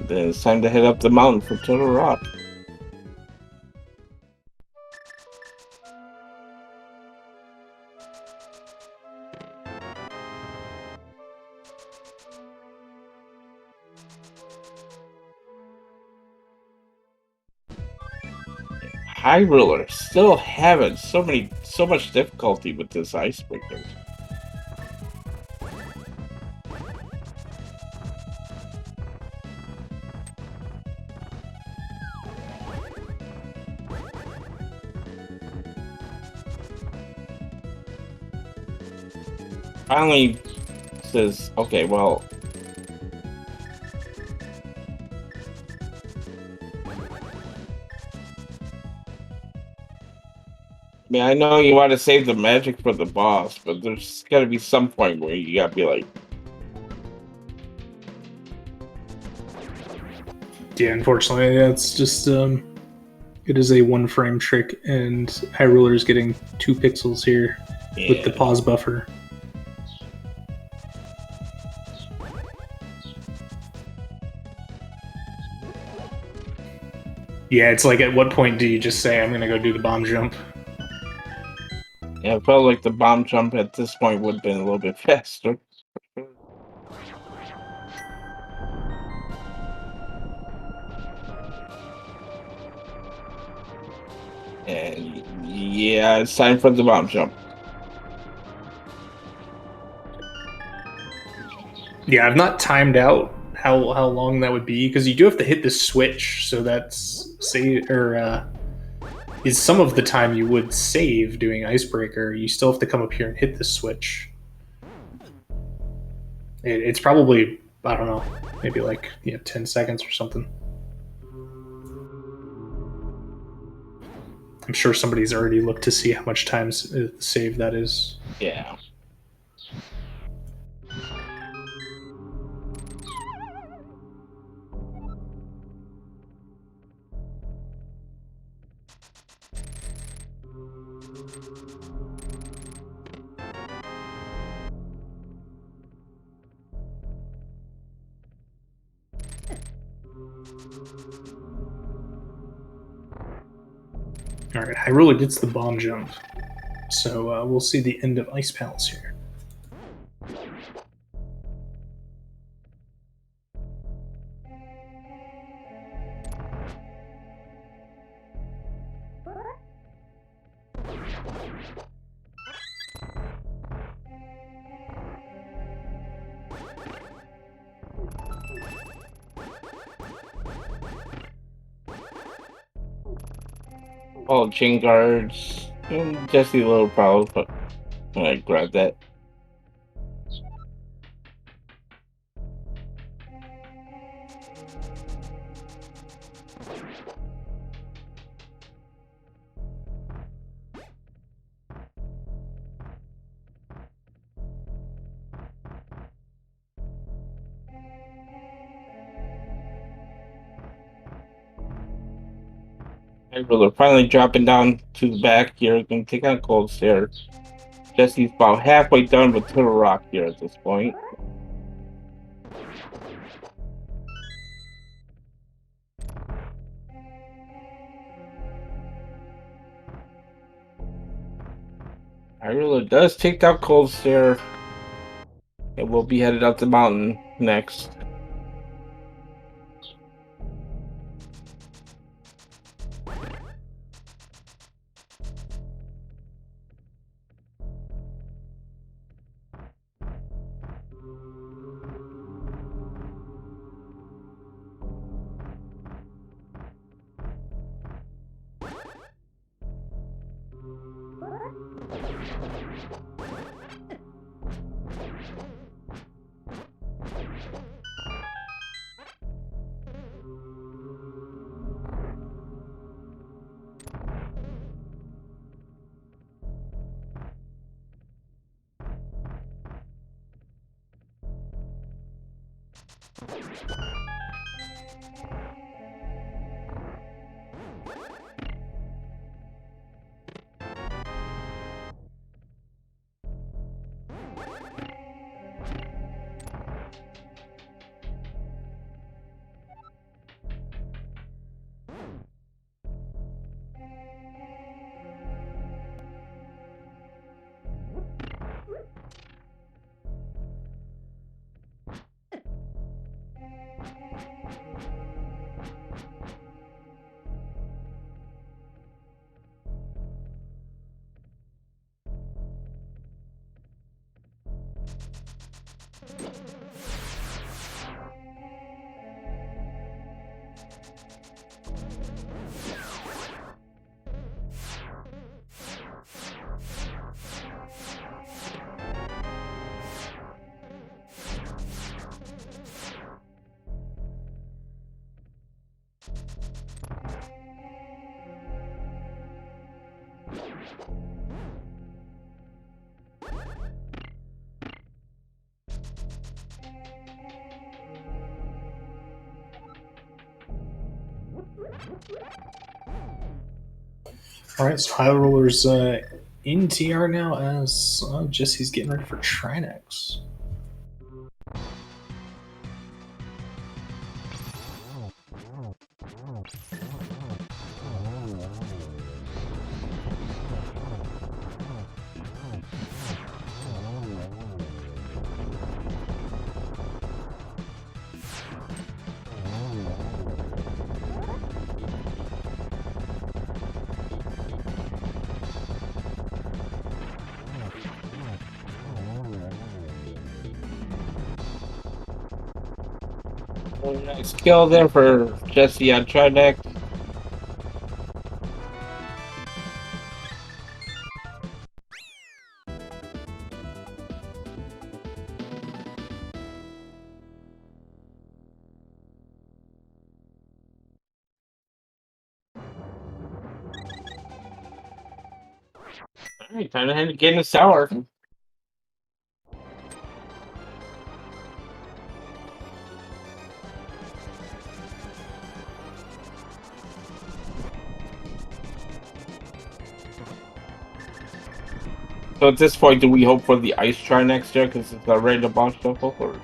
Then it's time to head up the mountain for Turtle Rock. Hyrule still having so much difficulty with this icebreaker. Finally says, okay, well, I mean, I know you want to save the magic for the boss, but there's got to be some point where you got to be like, yeah, unfortunately, it's just it is a 1-frame trick, and Hyrule is getting 2 pixels here with the pause buffer. Yeah, it's like, at what point do you just say, I'm going to go do the bomb jump? Yeah, it felt like the bomb jump at this point would have been a little bit faster. And yeah, it's time for the bomb jump. Yeah, I've not timed out how long that would be, because you do have to hit the switch, so that's is some of the time you would save doing icebreaker. You still have to come up here and hit the switch. It's probably, I don't know, maybe like 10 seconds or something. I'm sure somebody's already looked to see how much time save that is. Yeah. All right, Hyrule gets the bomb jump. So we'll see the end of Ice Palace here. All chain guards. Just a little problem, but I grab that. We're finally dropping down to the back here. Gonna take on Cold Stare. Jesse's about halfway done with Turtle Rock here at this point. Hyrule does take down Cold Stare. And we'll be headed up the mountain next. All right, so High Roller's in TR now as Jesse's getting ready for Trinex. Nice kill there for Jesse on Trinex. Alright, time to get in the shower. So at this point, do we hope for the ice try next year because it's a random boss shuffle? Or...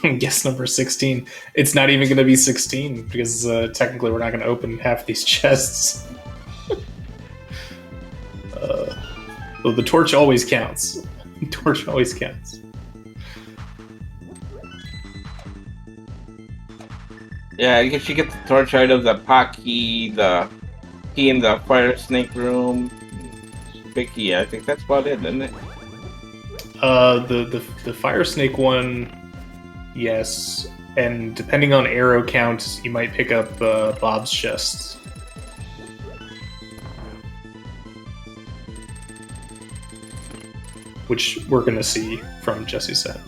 Guess number 16. It's not even going to be 16 because technically we're not going to open half these chests. Though the torch always counts. Torch always counts. Yeah, I guess you get the torch items, the pot key, the key in the fire snake room, big key. I think that's about it, isn't it? The fire snake one, yes, and depending on arrow count, you might pick up Bob's chests. Which we're gonna see from Jesse's set.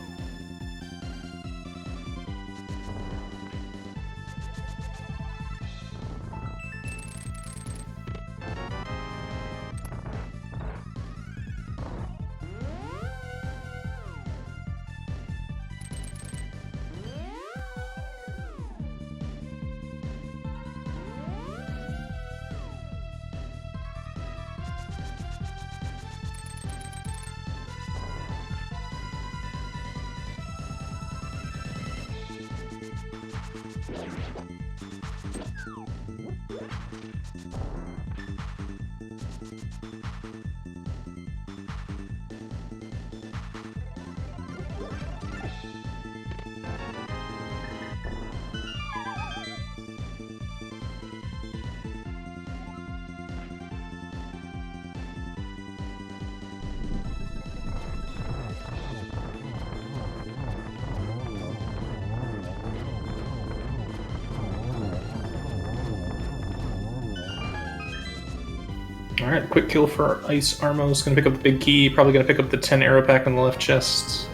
Alright, quick kill for Ice Armos. Gonna pick up the big key. Probably gonna pick up the 10 arrow pack on the left chest.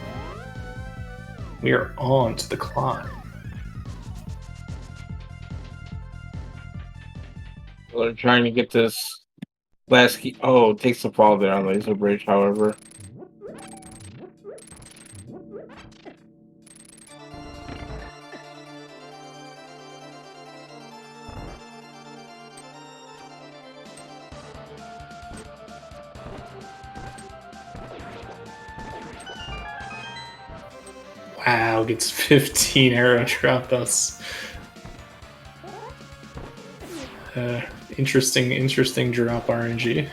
We are on to the climb. We're trying to get this last key. Oh, it takes the fall there on Laser Bridge, however. Wow, gets 15 arrow drop. That's interesting drop RNG.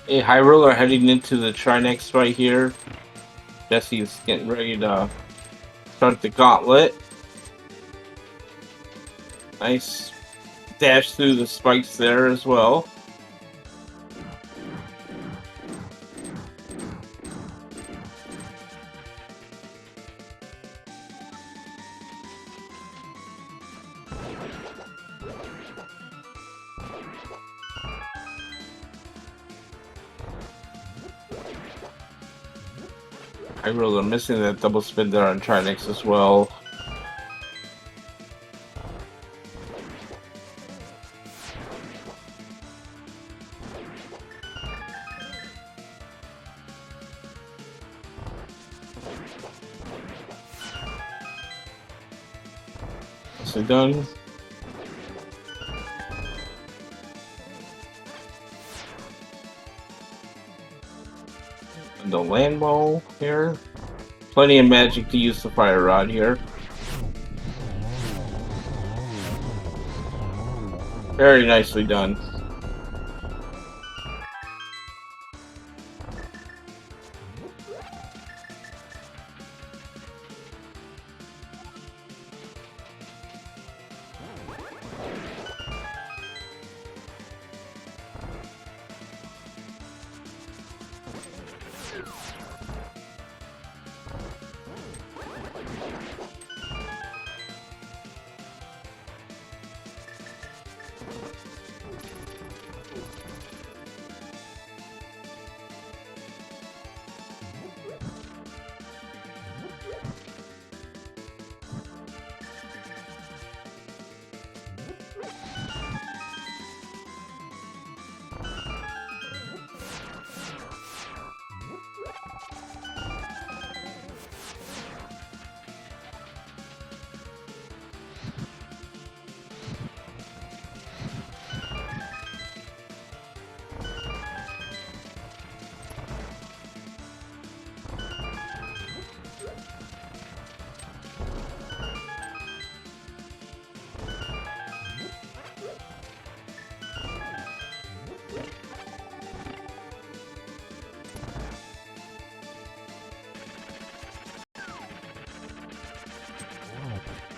Hey, High Roller heading into the Trinex right here. Jesse's getting ready to start the gauntlet. Nice dash through the spikes there as well. I really am missing that double spin there on Trinex as well. So done. The land ball here. Plenty of magic to use the fire rod here. Very nicely done.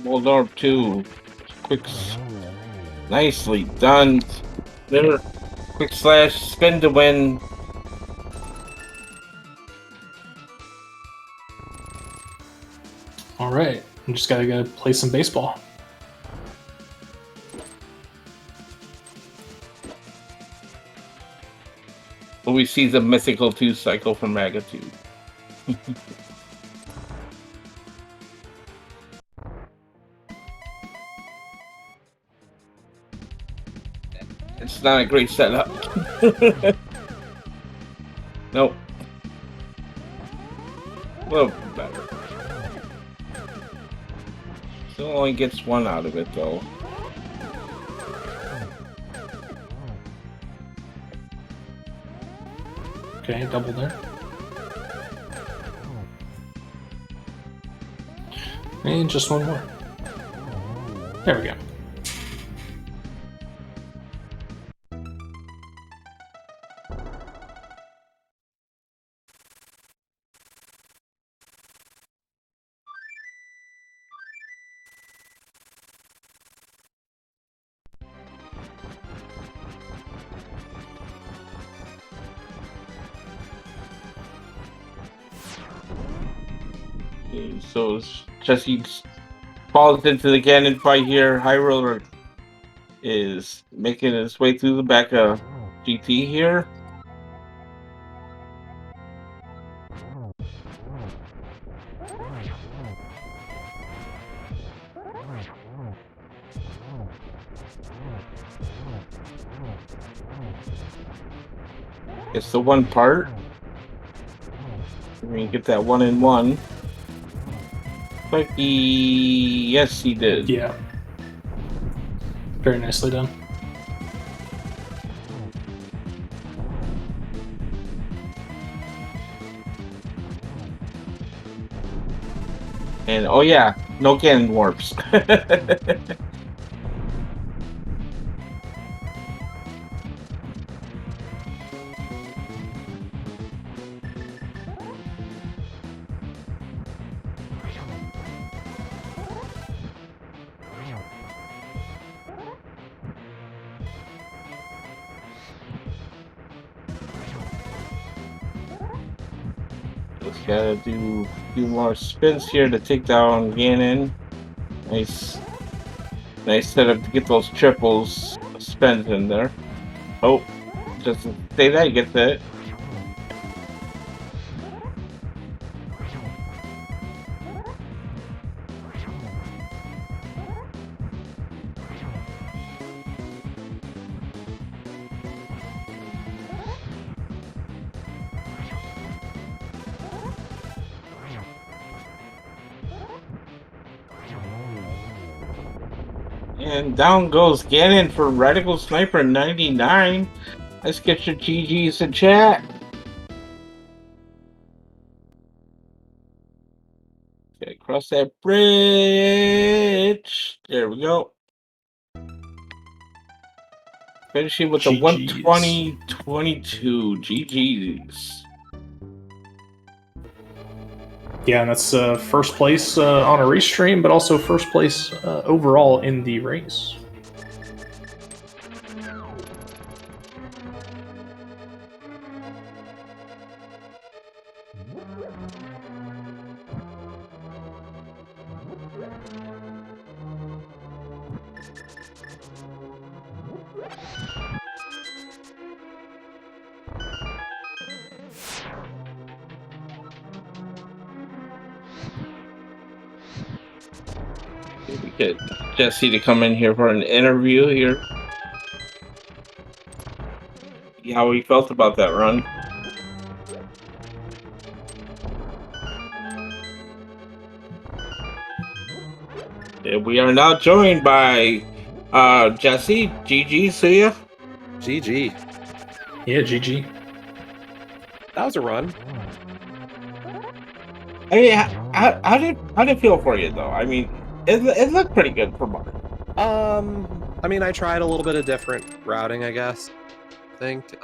Waldorf 2. Quick. Nicely done. There. Quick slash. Spin to win. All right. I'm just gotta go play some baseball. We see the mythical 2 cycle from Magnitude. It's not a great setup. Nope. A little better. Still only gets 1 out of it, though. Okay, double there. And just one more. There we go. So Jesse falls into the cannon fight here. High Roller is making his way through the back of GT here. It's the one part. We get that 1-in-1. Like yes, he did. Yeah. Very nicely done. And oh yeah, no cannon warps. Just gotta do a few more spins here to take down Ganon. Nice setup to get those triples spins in there. Oh, just say that, he gets it. And down goes Ganon for Radical Sniper 99. Let's get your GGs in chat. Okay, cross that bridge. There we go. Finishing with the GGs. 120-22. GGs. Yeah, and that's first place on a race stream, but also first place overall in the race. We get Jesse to come in here for an interview here. See how he felt about that run. And we are now joined by Jesse. GG, see ya. GG. Yeah, GG. That was a run. I mean, how did it feel for you though? I mean, it looked pretty good for Mark. I mean, I tried a little bit of different routing, I guess. I think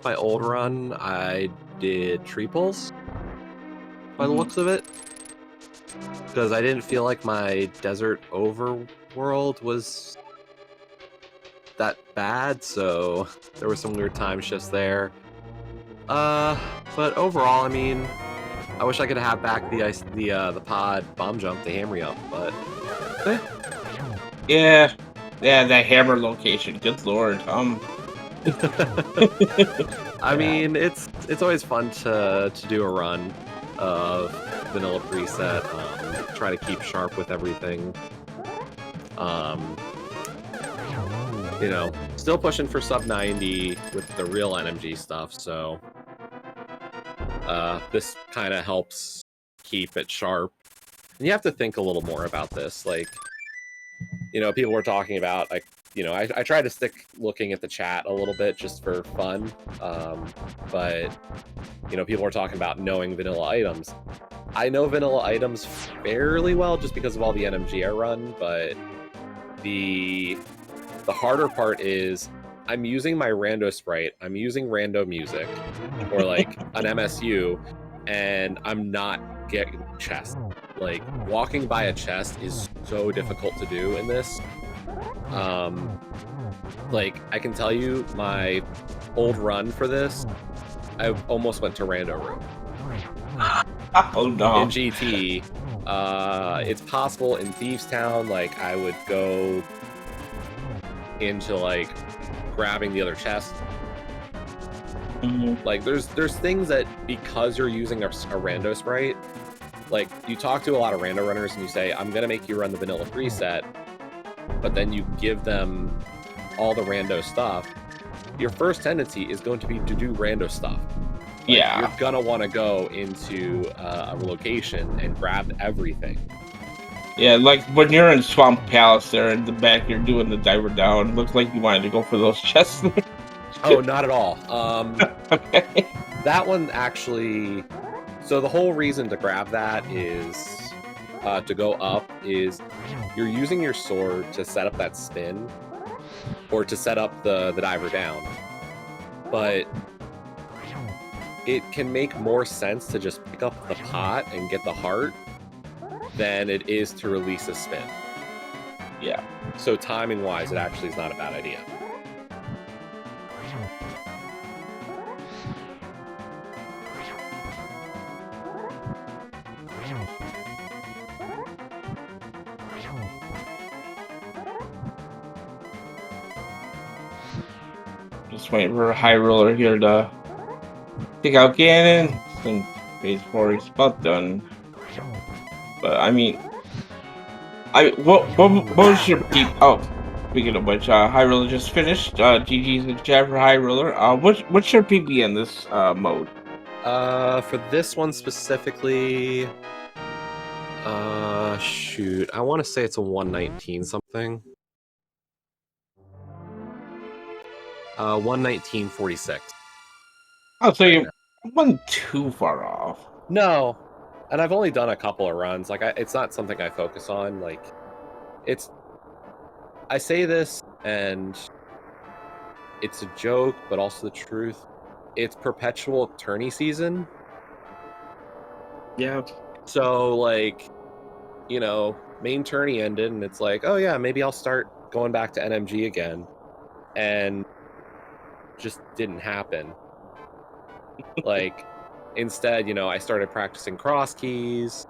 my old run, I did triples by the looks of it. because I didn't feel like my desert overworld was that bad, so there were some weird time shifts there. But overall, I mean, I wish I could have back the pod bomb jump to hammer you up, but Yeah, that hammer location. Good lord. I mean, it's always fun to do a run of vanilla preset. Try to keep sharp with everything. You know, still pushing for sub 90 with the real NMG stuff. So this kind of helps keep it sharp. And you have to think a little more about this, like. You know, people were talking about, like, you know, I try to stick looking at the chat a little bit just for fun, but, you know, people were talking about knowing vanilla items. I know vanilla items fairly well just because of all the NMG I run, but the harder part is I'm using my rando sprite, I'm using rando music, or like an MSU, and I'm not getting chest. Like, walking by a chest is so difficult to do in this. Like, I can tell you, my old run for this, I almost went to rando room. Oh no. In GT, it's possible in Thieves Town, like, I would go into, like, grabbing the other chest. Like, there's things that, because you're using a rando sprite, like, you talk to a lot of rando runners and you say, I'm going to make you run the vanilla preset, but then you give them all the rando stuff. Your first tendency is going to be to do rando stuff. Like, Yeah. You're going to want to go into a location and grab everything. Yeah, like when you're in Swamp Palace there in the back, you're doing the diver down. Looks like you wanted to go for those chests. Oh, not at all. Okay. That one actually... So the whole reason to grab that is, to go up, is you're using your sword to set up that spin, or to set up the diver down. But it can make more sense to just pick up the pot and get the heart than it is to release a spin. Yeah. So timing-wise, it actually is not a bad idea. Just waiting for a high roller here to take out Ganon. And phase 4 is about done. But I mean, what was your peak? Oh, speaking of which, high roller just finished. GG's in chat for high roller. What's your PB in this mode? For this one specifically, shoot, I want to say it's a 119 something. 119.46. Oh, so you wasn't too far off. No, and I've only done a couple of runs. Like, it's not something I focus on. Like, I say this, and it's a joke, but also the truth. It's perpetual tourney season. Yeah. So, like, you know, main tourney ended, and it's like, oh yeah, maybe I'll start going back to NMG again. And just didn't happen. Like, instead, you know, I started practicing cross keys,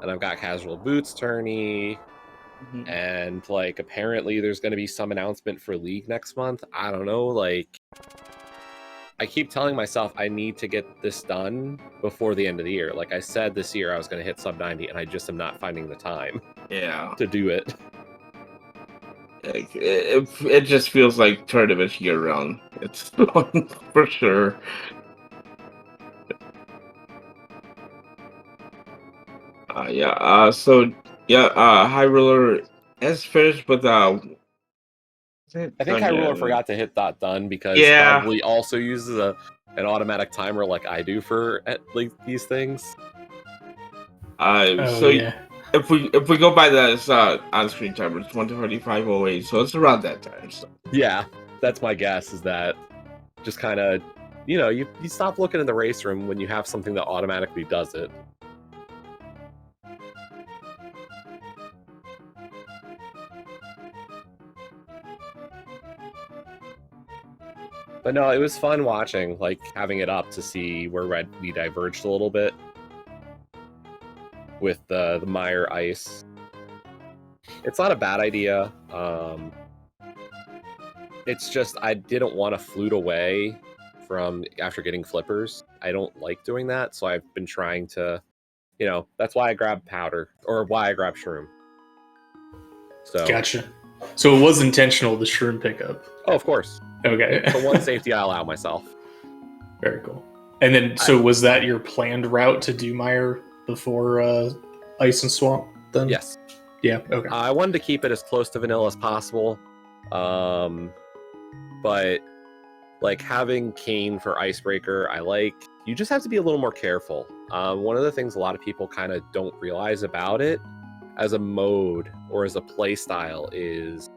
and I've got casual boots tourney, and, like, apparently there's going to be some announcement for League next month. I don't know, like, I keep telling myself I need to get this done before the end of the year. Like I said, this year I was going to hit sub 90, and I just am not finding the time to do it. It just feels like tournaments year round. It's for sure. So High Roller is finished with I think High Roller forgot to hit that done because probably also uses an automatic timer like I do for like these things. If we go by that on-screen timer, it's 1:25:08, so it's around that time. So. Yeah, that's my guess. Is that just kind of, you know, you stop looking in the race room when you have something that automatically does it. But no, it was fun watching, like having it up to see where we diverged a little bit with the mire ice. It's not a bad idea. It's just I didn't want to flute away from after getting flippers. I don't like doing that, so I've been trying to, that's why I grabbed powder or why I grabbed shroom. So Gotcha. So it was intentional, the shroom pickup. Oh, of course. Okay. The one safety I allow myself. Very cool. And then, so was that your planned route to do Mire before Ice and Swamp then? Yes. Yeah, okay. I wanted to keep it as close to vanilla as possible. But like having Kane for Icebreaker, you just have to be a little more careful. One of the things a lot of people kind of don't realize about it as a mode or as a play style is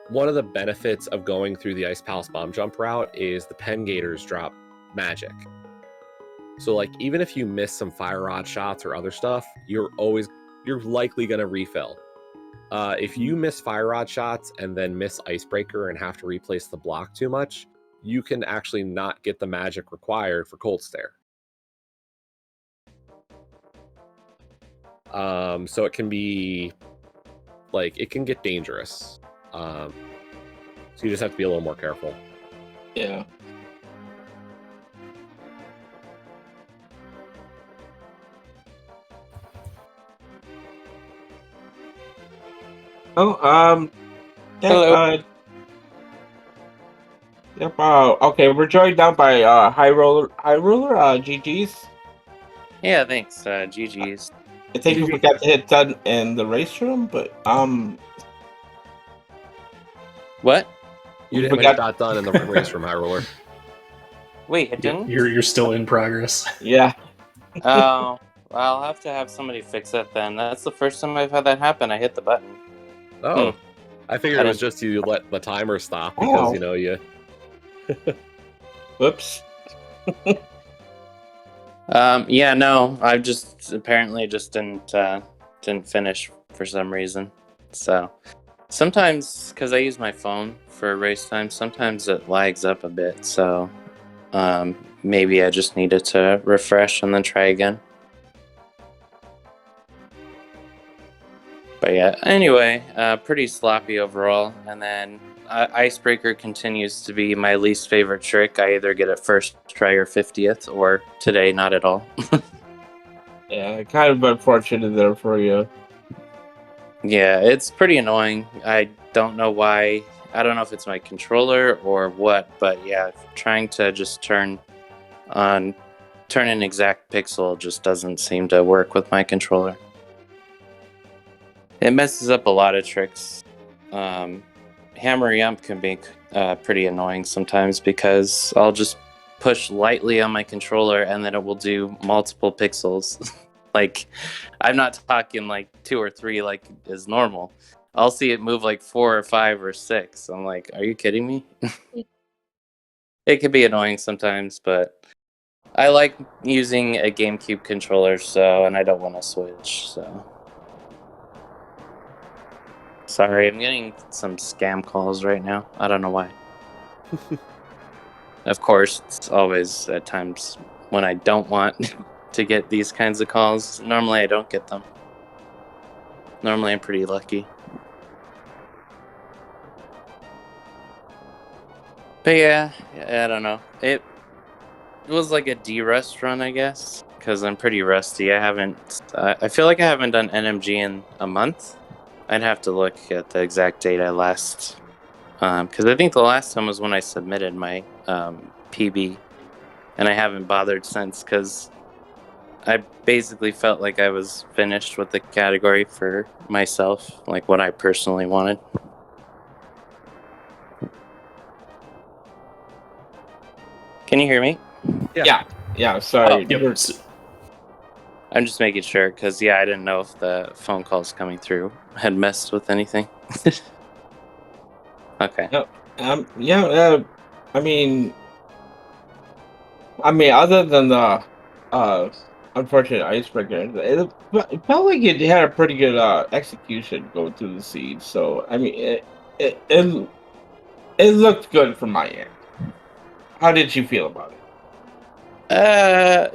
one of the benefits of going through the Ice Palace Bomb Jump route is the Pen Gators drop magic. So like even if you miss some Fire Rod shots or other stuff, you're likely gonna refill. If you miss Fire Rod shots and then miss Icebreaker and have to replace the block too much, you can actually not get the magic required for Cold Stare. So it can be it can get dangerous. So you just have to be a little more careful. Yeah. Oh, yeah, Hello. Yep. Okay, we're joined now by High Roller. GG's. Yeah, thanks. GG's. I think you forgot to hit done in the race room, but What? You didn't forgot- get that done in the race from High Roller. Wait, it didn't? You're still in progress. Yeah. Oh, I'll have to have somebody fix it then. That's the first time I've had that happen. I hit the button. Oh, I figured I it was didn't- just you let the timer stop because Oh. you. Whoops. Yeah, no, I apparently didn't finish for some reason. So sometimes, because I use my phone for race time, sometimes it lags up a bit. So maybe I just needed to refresh and then try again. But yeah, anyway, pretty sloppy overall. And then Icebreaker continues to be my least favorite trick. I either get it first try or 50th, or today, not at all. Yeah, kind of unfortunate there for you. Yeah, it's pretty annoying. I don't know why. I don't know if it's my controller or what, but yeah, trying to just turn an exact pixel just doesn't seem to work with my controller. It messes up a lot of tricks. Hammer Yump can be pretty annoying sometimes because I'll just push lightly on my controller and then it will do multiple pixels. Like, I'm not talking like 2 or 3 like is normal. I'll see it move like 4 or 5 or 6. I'm like, are you kidding me? It can be annoying sometimes, but I like using a GameCube controller, and I don't want to switch, so. Sorry, I'm getting some scam calls right now. I don't know why. Of course, it's always at times when I don't want to get these kinds of calls. Normally, I don't get them. Normally, I'm pretty lucky. But yeah, I don't know. It was like a D-Rust run, I guess, because I'm pretty rusty. I feel like I haven't done NMG in a month. I'd have to look at the exact date I last, because I think the last time was when I submitted my PB, and I haven't bothered since because I basically felt like I was finished with the category for myself, like what I personally wanted. Can you hear me? Yeah. Sorry. Yep. I'm just making sure because I didn't know if the phone calls coming through had messed with anything. Okay. Yeah. I mean, other than the unfortunate icebreaker, it felt like it had a pretty good execution going through the seeds. So I mean, it looked good from my end. How did you feel about it?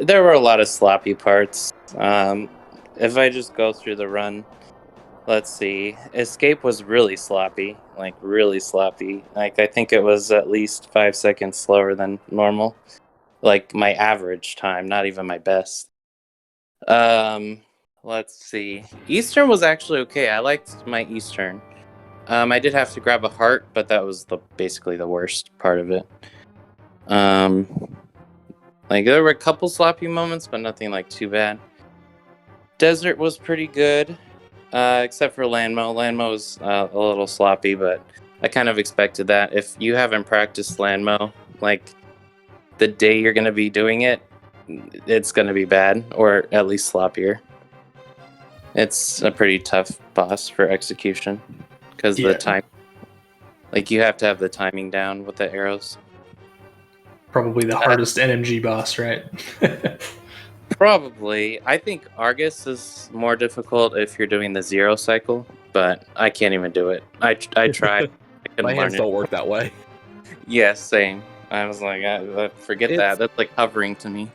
There were a lot of sloppy parts. If I just go through the run, let's see. Escape was really sloppy, like really sloppy. Like I think it was at least 5 seconds slower than normal. Like my average time, not even my best. Um, let's see. Eastern was actually okay. I liked my Eastern. I did have to grab a heart, but that was basically the worst part of it. Um, like there were a couple sloppy moments, but nothing like too bad. Desert was pretty good, except for Landmo. Landmo was a little sloppy, but I kind of expected that. If you haven't practiced Landmo, like the day you're going to be doing it, it's going to be bad, or at least sloppier. It's a pretty tough boss for execution because the time, like you have to have the timing down with the arrows. Probably the hardest NMG boss, right? Probably. I think Argus is more difficult if you're doing the 0 cycle, but I can't even do it. I tried. I couldn't My learn hands it. don't work that way. Yeah, same. I was like, forget that. That's like hovering to me.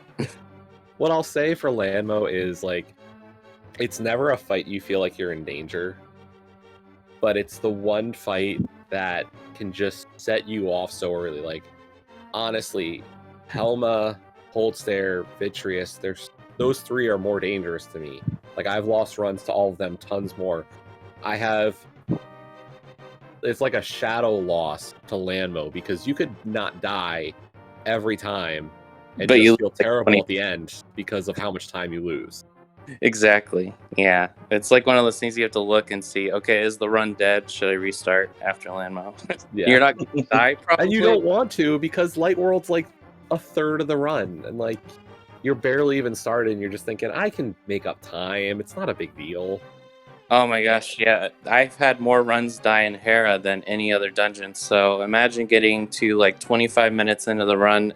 What I'll say for Landmo is like, it's never a fight you feel like you're in danger, but it's the one fight that can just set you off so early. Like, honestly, Helma, Holdstare, Vitreous, those three are more dangerous to me. Like, I've lost runs to all of them tons more. It's like a shadow loss to Landmo because you could not die every time and But just you feel lose, like, terrible 20. at the end because of how much time you lose. Exactly. Yeah. It's like one of those things you have to look and see, okay, is the run dead? Should I restart after Landmo? Yeah. You're not going to die, probably. And you don't want to because Light World's like a third of the run. And like, you're barely even started and you're just thinking, I can make up time. It's not a big deal. Oh my gosh, yeah. I've had more runs die in Hera than any other dungeon. So imagine getting to like 25 minutes into the run,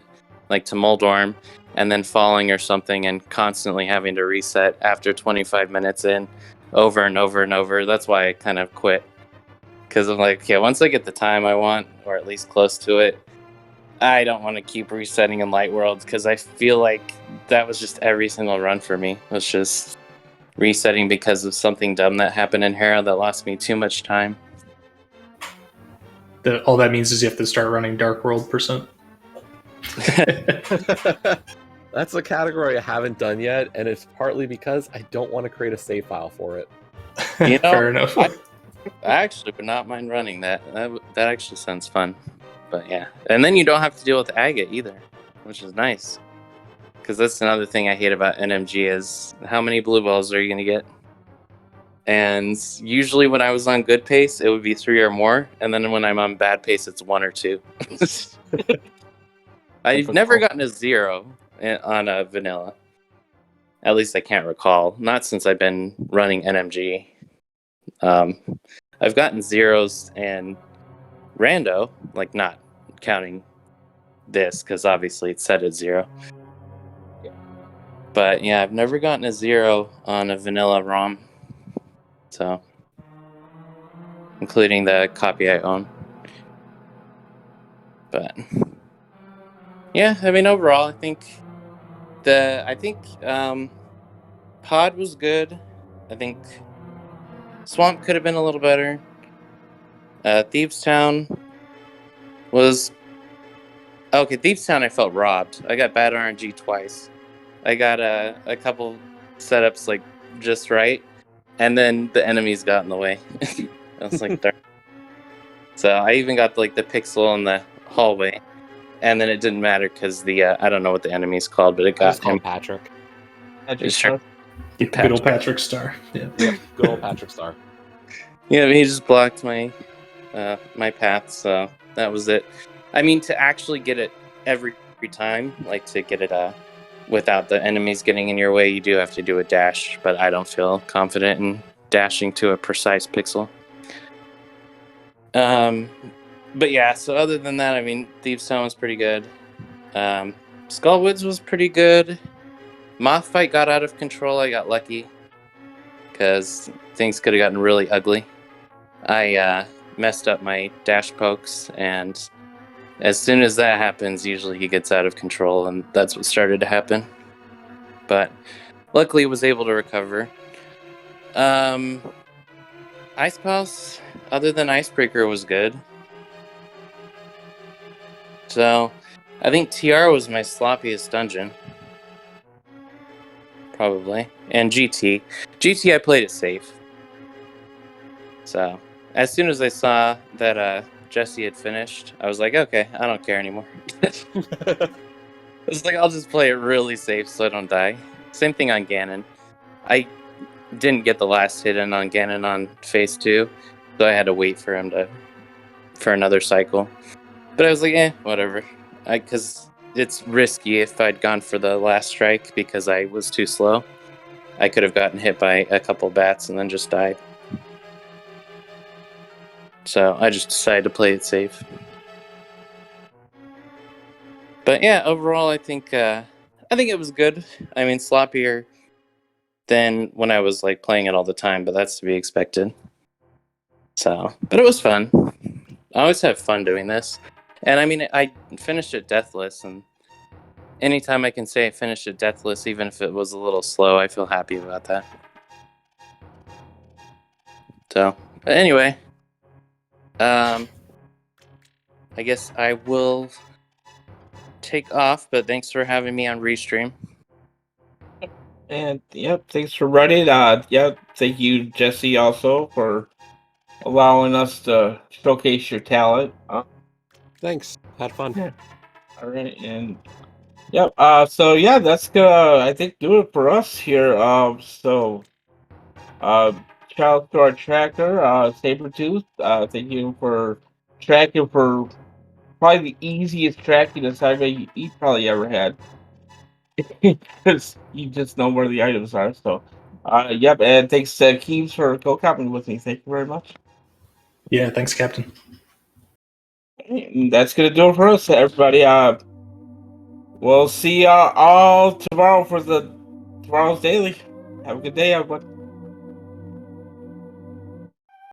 like to Moldorm, and then falling or something and constantly having to reset after 25 minutes in over and over and over. That's why I kind of quit. Because I'm like, okay, once I get the time I want, or at least close to it, I don't want to keep resetting in Light World because I feel like that was just every single run for me. It was just resetting because of something dumb that happened in Hera that lost me too much time. All that means is you have to start running Dark World %. That's a category I haven't done yet, and it's partly because I don't want to create a save file for it. You know, Fair enough. I actually would not mind running that. That actually sounds fun. But yeah. And then you don't have to deal with agate either, which is nice. Because that's another thing I hate about NMG is how many blue balls are you going to get? And usually when I was on good pace, it would be 3 or more. And then when I'm on bad pace, it's 1 or 2. I've never gotten a 0 on a vanilla. At least I can't recall. Not since I've been running NMG. I've gotten 0s in rando, like not counting this, because obviously it's set at 0. But yeah, I've never gotten a 0 on a vanilla ROM. So, including the copy I own. But yeah, I mean overall, I think Pod was good. I think Swamp could have been a little better. Thieves Town was okay. Thieves Town, I felt robbed. I got bad RNG twice. I got a couple setups like just right, and then the enemies got in the way. I was like, darn. So I even got like the pixel in the hallway, and then it didn't matter because the I don't know what the enemy's called, but it got him. Patrick. Sure. Good old Patrick Star. Yeah. Yep, good old Patrick Star. Yeah, he just blocked my my path, so that was it. I mean, to actually get it every time, like to get it without the enemies getting in your way, you do have to do a dash, but I don't feel confident in dashing to a precise pixel. But yeah, so other than that, I mean, Thieves Town was pretty good. Skullwoods was pretty good. Moth fight got out of control. I got lucky because things could have gotten really ugly. I messed up my dash pokes, and as soon as that happens, usually he gets out of control, and that's what started to happen. But luckily, was able to recover. Ice Pulse, other than Icebreaker, was good. So, I think TR was my sloppiest dungeon. Probably. And GT. GT, I played it safe. So, as soon as I saw that Jesse had finished, I was like, okay, I don't care anymore. It's like, I'll just play it really safe so I don't die. Same thing on Ganon. I didn't get the last hit in on Ganon on phase 2, so I had to wait for him for another cycle. But I was like, whatever. Because it's risky if I'd gone for the last strike because I was too slow. I could have gotten hit by a couple bats and then just died. So I just decided to play it safe. But yeah, overall, I think it was good. I mean, sloppier than when I was like playing it all the time, but that's to be expected. So, but it was fun. I always have fun doing this. And I mean, I finished it deathless, and anytime I can say I finished it deathless, even if it was a little slow, I feel happy about that. So, but anyway, I guess I will take off, but thanks for having me on Restream. And yep, thanks for running. Yep, thank you, Jesse, also for allowing us to showcase your talent. Thanks. Had fun. Yeah. All right, and yep. So yeah, that's gonna I think do it for us here. Shout out to our tracker, Sabretooth. Thank you for tracking for probably the easiest tracking assignment you probably ever had. Because you just know where the items are. So, yep, and thanks Keeves for co-coping with me. Thank you very much. Yeah, thanks, Captain. And that's gonna do it for us, everybody. We'll see y'all all tomorrow for tomorrow's daily. Have a good day, everyone.